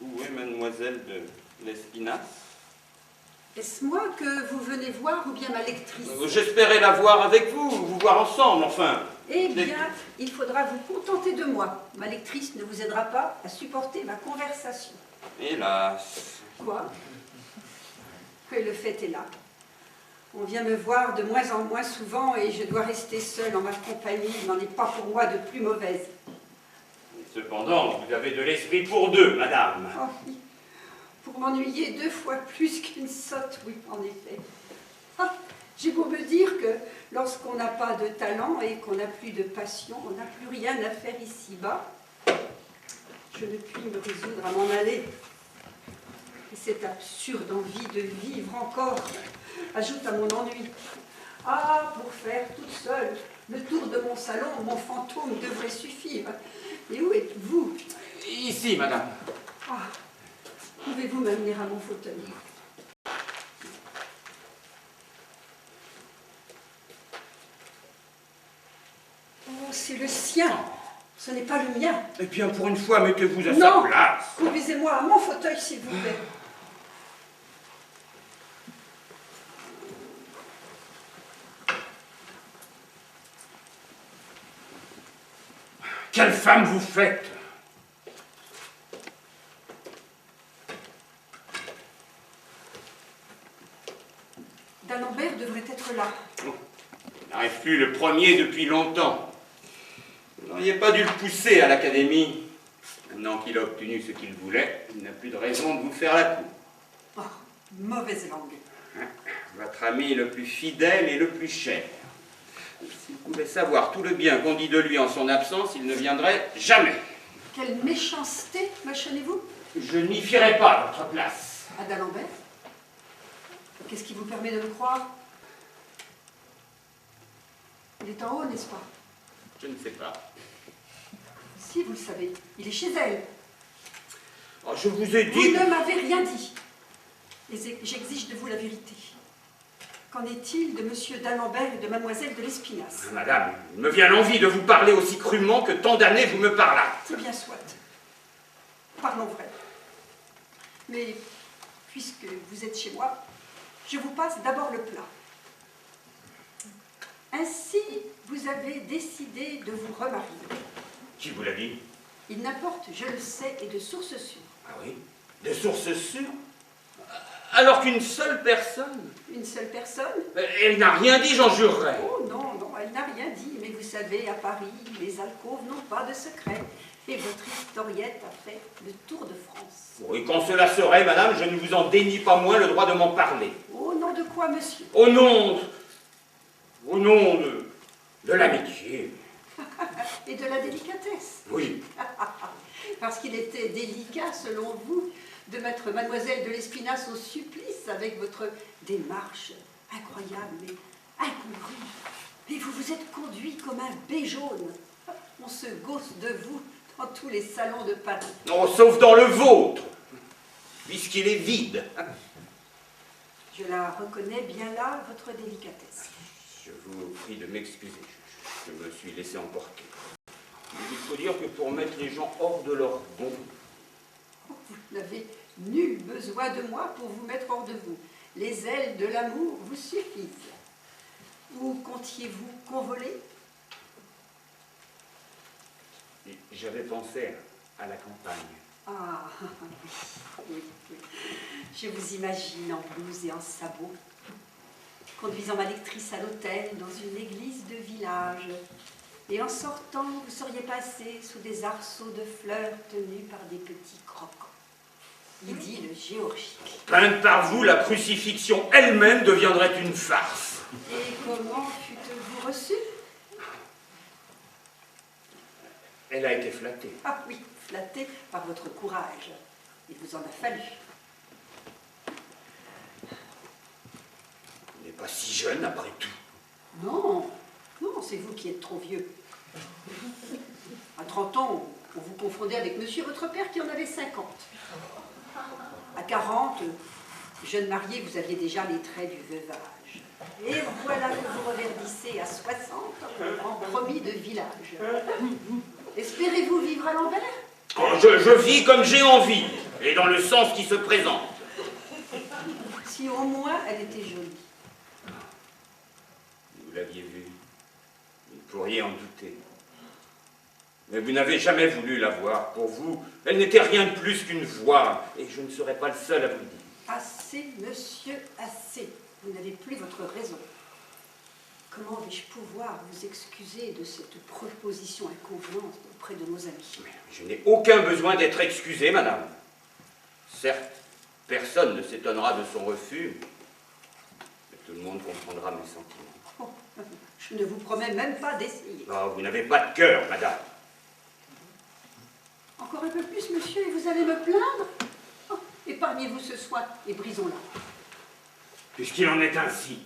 Où est mademoiselle de l'Espinasse? Est-ce moi que vous venez voir ou bien ma lectrice? J'espérais la voir avec vous, vous voir ensemble, enfin. Eh bien, il faudra vous contenter de moi. Ma lectrice ne vous aidera pas à supporter ma conversation. Hélas. Quoi? Que le fait est là. On vient me voir de moins en moins souvent et je dois rester seule en ma compagnie. Il n'en est pas pour moi de plus mauvaise. Cependant, vous avez de l'esprit pour deux, madame. Oh, oui. Pour m'ennuyer 2 fois plus qu'une sotte, oui, en effet. Ah, j'ai beau me dire que lorsqu'on n'a pas de talent et qu'on n'a plus de passion, on n'a plus rien à faire ici-bas. Je ne puis me résoudre à m'en aller. Et cette absurde envie de vivre encore ajoute à mon ennui. Ah, pour faire toute seule le tour de mon salon, mon fantôme devrait suffire. Et où êtes-vous? Ici, madame. Ah, pouvez-vous m'amener à mon fauteuil? Oh, c'est le sien. Ce n'est pas le mien. Eh bien, pour une fois, mettez-vous à Non. sa place. Conduisez-moi à mon fauteuil, s'il vous plaît. Quelle femme vous faites? D'Alembert devrait être là. Il n'arrive plus le premier depuis longtemps. Vous n'auriez pas dû le pousser à l'académie. Maintenant qu'il a obtenu ce qu'il voulait, il n'a plus de raison de vous faire la cour. Oh, mauvaise langue. Votre ami le plus fidèle et le plus cher. S'il pouvait savoir tout le bien qu'on dit de lui en son absence, il ne viendrait jamais. Quelle méchanceté, mâchonnez-vous? Je n'y fierai pas à votre place. À d'Alembert? Qu'est-ce qui vous permet de le croire? Il est en haut, n'est-ce pas? Je ne sais pas. Si, vous le savez, il est chez elle. Oh, je vous ai Vous dit... ne m'avez rien dit. Et j'exige de vous la vérité. Qu'en est-il de monsieur d'Alembert et de mademoiselle de l'Espinasse? Madame, il me vient l'envie de vous parler aussi crûment que tant d'années vous me parlâtes. C'est bien soit. Parlons vrai. Mais, puisque vous êtes chez moi, je vous passe d'abord le plat. Ainsi, vous avez décidé de vous remarier. Qui vous l'a dit? Il n'importe, je le sais, et de source sûre. Ah oui? De sources sûres? Alors qu'une seule personne? Une seule personne? Elle n'a rien dit, j'en jurerais. Oh non, non, elle n'a rien dit, mais vous savez, à Paris, les alcôves n'ont pas de secret. Et votre historiette a fait le tour de France. Oui, quand cela serait, madame, je ne vous en dénie pas moins le droit de m'en parler. Au nom de quoi, monsieur? Au nom de l'amitié. Et de la délicatesse. Oui. Parce qu'il était délicat, selon vous, de mettre mademoiselle de l'Espinasse au supplice avec votre démarche incroyable mais incongrue. Et vous vous êtes conduit comme un bé jaune. On se gausse de vous dans tous les salons de Paris. Non, sauf dans le vôtre, puisqu'il est vide. Je la reconnais bien là, votre délicatesse. Je vous prie de m'excuser, je me suis laissé emporter. Il faut dire que pour mettre les gens hors de leur bon, Vous n'avez nul besoin de moi pour vous mettre hors de vous. Les ailes de l'amour vous suffisent. Où comptiez-vous convoler? j'avais pensé à la campagne. Ah, oui, oui. Je vous imagine en blouse et en sabots, conduisant ma lectrice à l'hôtel dans une église de village. Et en sortant, vous seriez passé sous des arceaux de fleurs tenus par des petits croquants. Idylle géorgique. Peinte par vous, la crucifixion elle-même deviendrait une farce. Et comment fûtes-vous reçu? Elle a été flattée. Ah oui, flatté par votre courage. Il vous en a fallu. Elle n'est pas si jeune après tout. Non, non, c'est vous qui êtes trop vieux. À 30 ans, on vous confondait avec monsieur votre père qui en avait 50. À 40, jeune marié, vous aviez déjà les traits du veuvage. Et voilà que vous reverdissez à 60 en promis de village. Espérez-vous vivre à l'envers? Oh, je vis comme j'ai envie, et dans le sens qui se présente. Si au moins elle était jolie. Vous l'aviez vue, vous pourriez en douter. Mais vous n'avez jamais voulu la voir. Pour vous, elle n'était rien de plus qu'une voix, et je ne serais pas le seul à vous le dire. Assez, monsieur, assez. Vous n'avez plus votre raison. Comment vais-je pouvoir vous excuser de cette proposition inconvenante auprès de nos amis? Mais je n'ai aucun besoin d'être excusé, madame. Certes, personne ne s'étonnera de son refus, mais tout le monde comprendra mes sentiments. Oh, je ne vous promets même pas d'essayer. Oh, vous n'avez pas de cœur, madame. Encore un peu plus, monsieur, et vous allez me plaindre? Oh, épargnez-vous ce soin et brisons-la. Puisqu'il en est ainsi.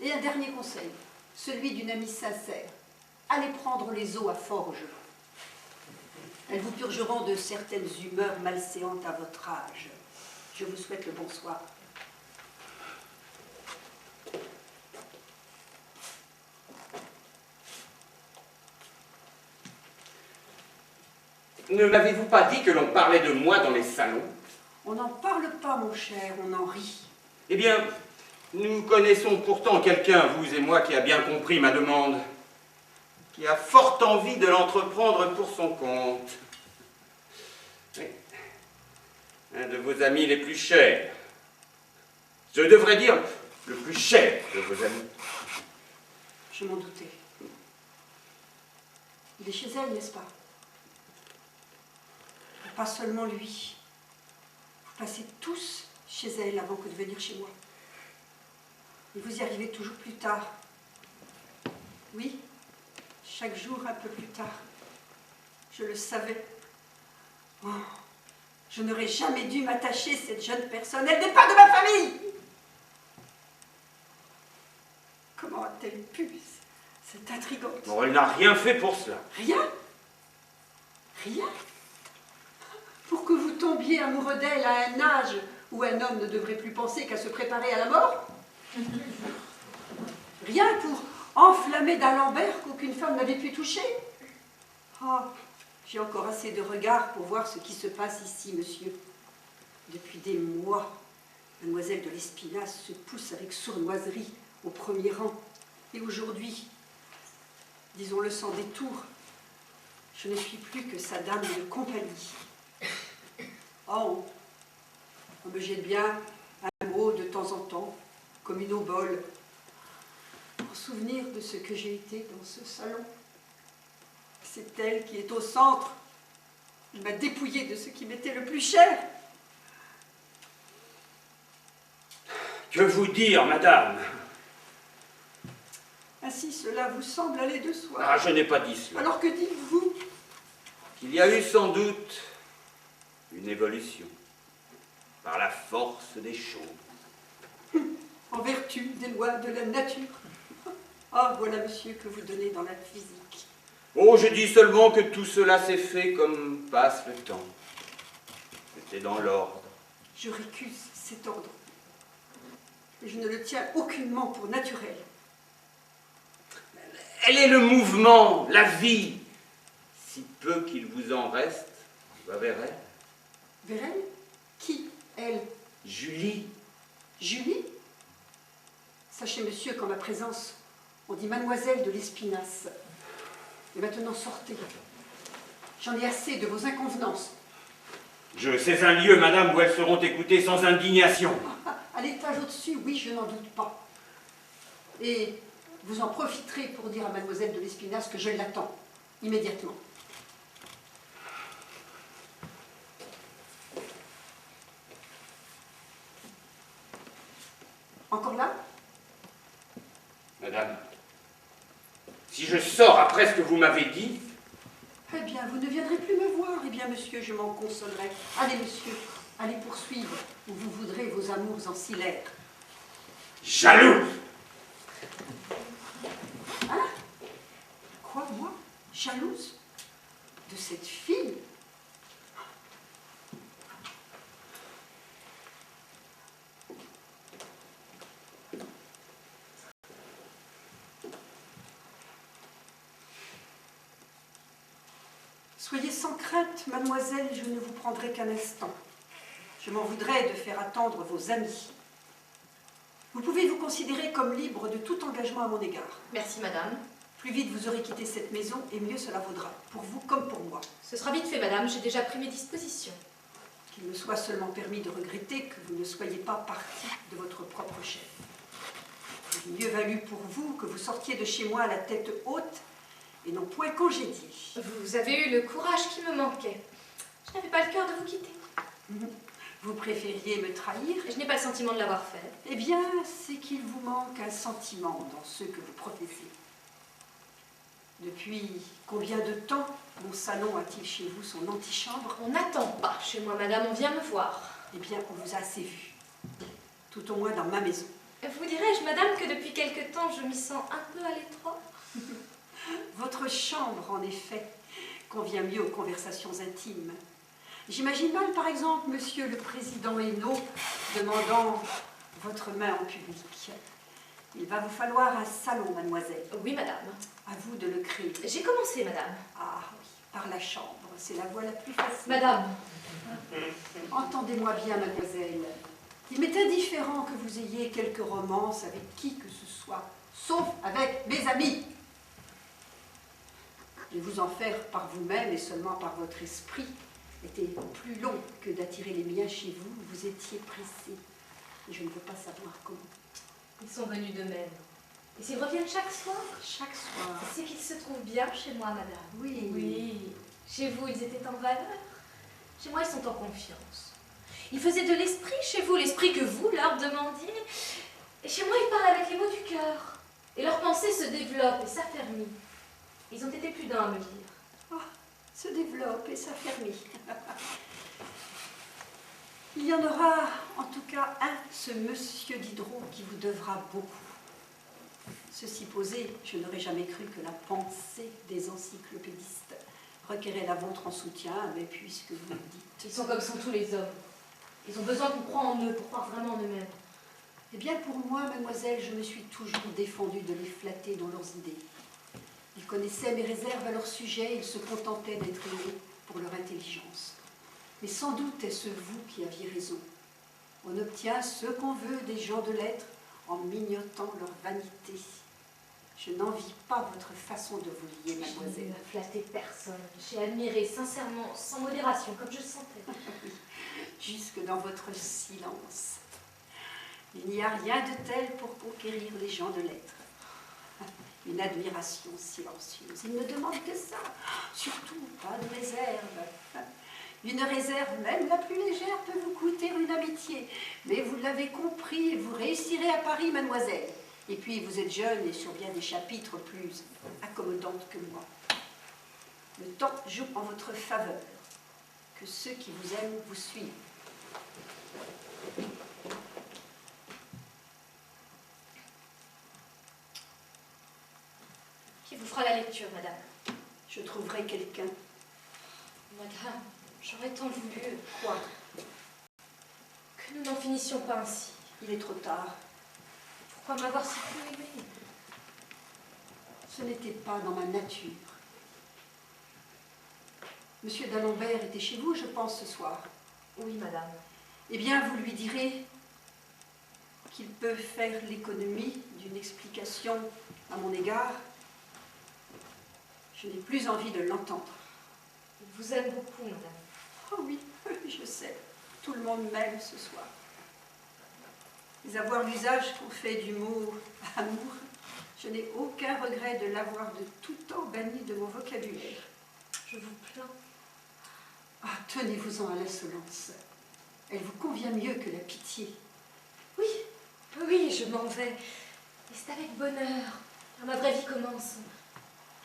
Et un dernier conseil, celui d'une amie sincère. Allez prendre les eaux à Forges. Elles vous purgeront de certaines humeurs malséantes à votre âge. Je vous souhaite le bonsoir. Ne m'avez-vous pas dit que l'on parlait de moi dans les salons? On n'en parle pas, mon cher, on en rit. Eh bien, nous connaissons pourtant quelqu'un, vous et moi, qui a bien compris ma demande, qui a fort envie de l'entreprendre pour son compte. Oui. Un de vos amis les plus chers. Je devrais dire le plus cher de vos amis. Je m'en doutais. Il est chez elle, n'est-ce pas? Et pas seulement lui. Vous passez tous chez elle avant que de venir chez moi. Et vous y arrivez toujours plus tard. Oui, chaque jour un peu plus tard. Je le savais. Oh, je n'aurais jamais dû m'attacher à cette jeune personne. Elle n'est pas de ma famille. Comment a-t-elle pu, cette intrigante? Bon, elle n'a rien fait pour cela. Rien? Rien? Pour que vous tombiez amoureux d'elle à un âge où un homme ne devrait plus penser qu'à se préparer à la mort? Rien pour enflammer d'Alembert qu'aucune femme n'avait pu toucher? Oh, j'ai encore assez de regard pour voir ce qui se passe ici, monsieur. Depuis des mois, mademoiselle de l'Espinasse se pousse avec sournoiserie au premier rang. Et aujourd'hui, disons-le sans détour, je ne suis plus que sa dame de compagnie. Oh, on me jette bien un mot de temps en temps, comme une obole, en souvenir de ce que j'ai été dans ce salon. C'est elle qui est au centre. Elle m'a dépouillée de ce qui m'était le plus cher. Que vous dire, madame? Ainsi, cela vous semble aller de soi. Ah, je n'ai pas dit cela. Alors que dites-vous? Qu'il y a eu sans doute une évolution par la force des choses. En vertu des lois de la nature. Ah, voilà, monsieur, que vous donnez dans la physique. Oh, je dis seulement que tout cela s'est fait comme passe le temps. C'était dans l'ordre. Je récuse cet ordre. Et je ne le tiens aucunement pour naturel. Elle est le mouvement, la vie. Si peu qu'il vous en reste, va vers elle. Vers elle? Qui, elle? Julie. Julie? Sachez, monsieur, qu'en ma présence, on dit mademoiselle de l'Espinasse. Et maintenant, sortez. J'en ai assez de vos inconvenances. Je sais un lieu, madame, où elles seront écoutées sans indignation. À l'étage au-dessus, oui, je n'en doute pas. Et vous en profiterez pour dire à mademoiselle de l'Espinasse que je l'attends, immédiatement. Encore là? Madame, si je sors après ce que vous m'avez dit... Eh bien, vous ne viendrez plus me voir. Eh bien, monsieur, je m'en consolerai. Allez, monsieur, allez poursuivre où vous voudrez vos amours ancillaires. Jaloux! Hein? Quoi, moi? Jalouse? De cette fille? Soyez sans crainte, mademoiselle, je ne vous prendrai qu'un instant. Je m'en voudrais de faire attendre vos amis. Vous pouvez vous considérer comme libre de tout engagement à mon égard. Merci, madame. Plus vite vous aurez quitté cette maison, et mieux cela vaudra, pour vous comme pour moi. Ce sera vite fait, madame. J'ai déjà pris mes dispositions. Qu'il me soit seulement permis de regretter que vous ne soyez pas partie de votre propre chef. Il eût mieux valu pour vous que vous sortiez de chez moi à la tête haute et non point congédié. Vous avez eu le courage qui me manquait. Je n'avais pas le cœur de vous quitter. Vous préfériez me trahir? Et je n'ai pas le sentiment de l'avoir fait. Eh bien, c'est qu'il vous manque un sentiment dans ceux que vous professez. Depuis combien de temps mon salon a-t-il chez vous son antichambre? On n'attend pas chez moi, madame. On vient me voir. Eh bien, on vous a assez vu. Tout au moins dans ma maison. Vous dirais-je, madame, que depuis quelque temps, je m'y sens un peu à l'étroit? Votre chambre, en effet, convient mieux aux conversations intimes. J'imagine mal, par exemple, monsieur le président Hainaut demandant votre main en public. Il va vous falloir un salon, mademoiselle. Oui, madame. À vous de le créer. J'ai commencé, madame. Ah oui, par la chambre. C'est la voie la plus facile. Madame. Entendez-moi bien, mademoiselle. Il m'est indifférent que vous ayez quelques romances avec qui que ce soit, sauf avec mes amis. Et vous en faire par vous-même et seulement par votre esprit était plus long que d'attirer les miens chez vous. Vous étiez pressé. Et je ne veux pas savoir comment. Ils sont venus d'eux-mêmes. Et s'ils reviennent chaque soir? Chaque soir. C'est qu'ils se trouvent bien chez moi, madame. Oui. Oui. Chez vous, ils étaient en valeur. Chez moi, ils sont en confiance. Ils faisaient de l'esprit chez vous, l'esprit que vous leur demandiez. Et chez moi, ils parlent avec les mots du cœur. Et leurs pensées se développent et s'affermissent. Ils ont été plus d'un à me le dire. Ah, se développe et s'affermit. Il y en aura en tout cas un, ce monsieur Diderot, qui vous devra beaucoup. Ceci posé, je n'aurais jamais cru que la pensée des encyclopédistes requérait la vôtre en soutien, mais puisque vous le dites... Ils sont comme sont tous les hommes. Ils ont besoin qu'on croie en eux pour croire vraiment en eux-mêmes. Eh bien, pour moi, mademoiselle, je me suis toujours défendue de les flatter dans leurs idées. Ils connaissaient mes réserves à leur sujet, ils se contentaient d'être aimés pour leur intelligence. Mais sans doute est-ce vous qui aviez raison. On obtient ce qu'on veut des gens de lettres en mignotant leur vanité. Je n'envie pas votre façon de vous lier, mademoiselle. Je n'ai flatté personne. J'ai admiré sincèrement, sans modération, comme je le sentais. Jusque dans votre silence. Il n'y a rien de tel pour conquérir les gens de lettres. Une admiration silencieuse. Ils ne demandent que ça. Surtout, pas de réserve. Une réserve, même la plus légère, peut vous coûter une amitié. Mais vous l'avez compris et vous réussirez à Paris, mademoiselle. Et puis, vous êtes jeune et sur bien des chapitres plus accommodantes que moi. Le temps joue en votre faveur. Que ceux qui vous aiment vous suivent. Qui vous fera la lecture, madame? Je Je trouverai quelqu'un. Madame, j'aurais tant voulu Quoi? que nous n'en finissions pas ainsi. Il est trop tard. Pourquoi m'avoir si peu aimé? Ce n'était pas dans ma nature. Monsieur d'Alembert était chez vous, je pense, ce soir. Oui, madame. Eh bien, vous lui direz qu'il peut faire l'économie d'une explication à mon égard. Je n'ai plus envie de l'entendre. Il vous aime beaucoup, madame. Oh oui, je sais. Tout le monde m'aime ce soir. Mais avoir l'usage qu'on fait du mot amour, je n'ai aucun regret de l'avoir de tout temps banni de mon vocabulaire. Je vous plains. Ah, tenez-vous-en à l'insolence. Elle vous convient mieux que la pitié. Oui, oui, je m'en vais. Et c'est avec bonheur que ma vraie vie commence.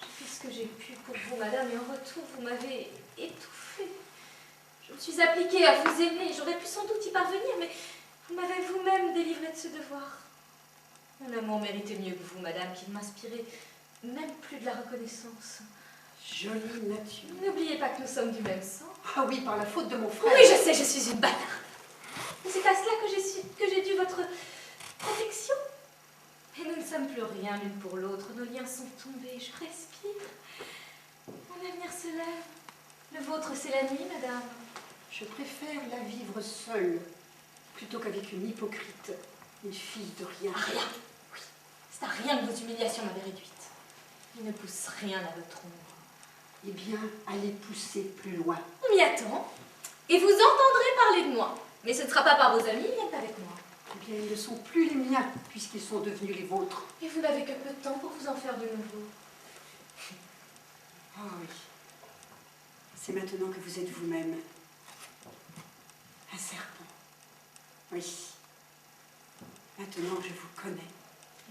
J'ai fait ce que j'ai pu pour vous, madame, et en retour, vous m'avez étouffée. Je me suis appliquée à vous aimer. J'aurais pu sans doute y parvenir, mais vous m'avez vous-même délivré de ce devoir. Mon amour méritait mieux que vous, madame, qui ne m'inspirait même plus de la reconnaissance. Jolie nature. N'oubliez pas que nous sommes du même sang. Ah oui, par la faute de mon frère. Oui, je sais, je suis une bâtarde. Mais c'est à cela que j'ai dû votre protection. Et nous ne sommes plus rien l'une pour l'autre. Nos liens sont tombés. Je respire. Mon avenir se lève. Le vôtre, c'est la nuit, madame. Je préfère la vivre seule plutôt qu'avec une hypocrite, une fille de rien. À rien. Oui, c'est à rien que vos humiliations m'avaient réduite. Il ne pousse rien à votre ombre. Eh bien, allez pousser plus loin. On m'y attend. Et vous entendrez parler de moi. Mais ce ne sera pas par vos amis, mais avec moi. Eh bien, ils ne sont plus les miens, puisqu'ils sont devenus les vôtres. Et vous n'avez que peu de temps pour vous en faire de nouveau. Ah oui. C'est maintenant que vous êtes vous-même. Un serpent. Oui. Maintenant, je vous connais.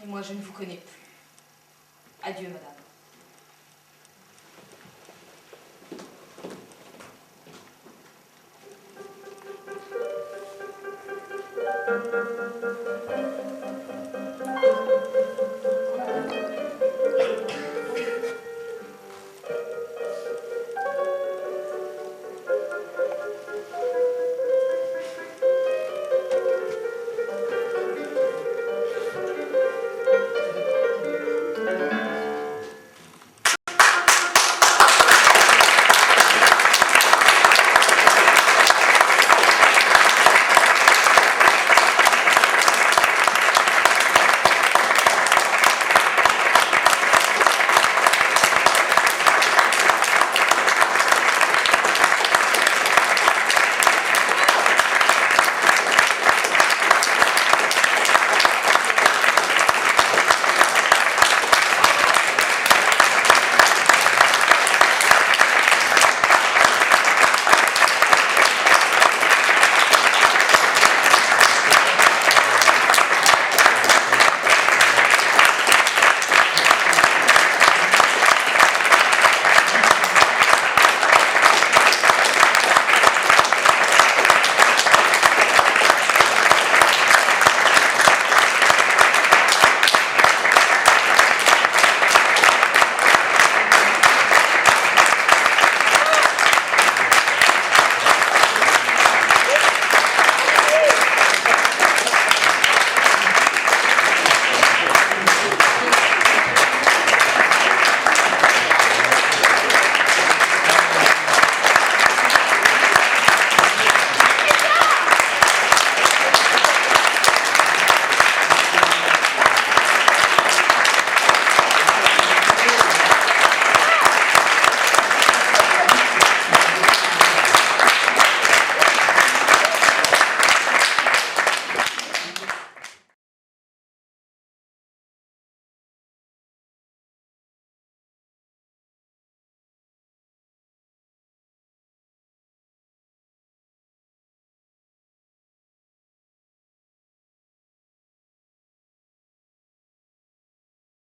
Et moi, je ne vous connais plus. Adieu, madame.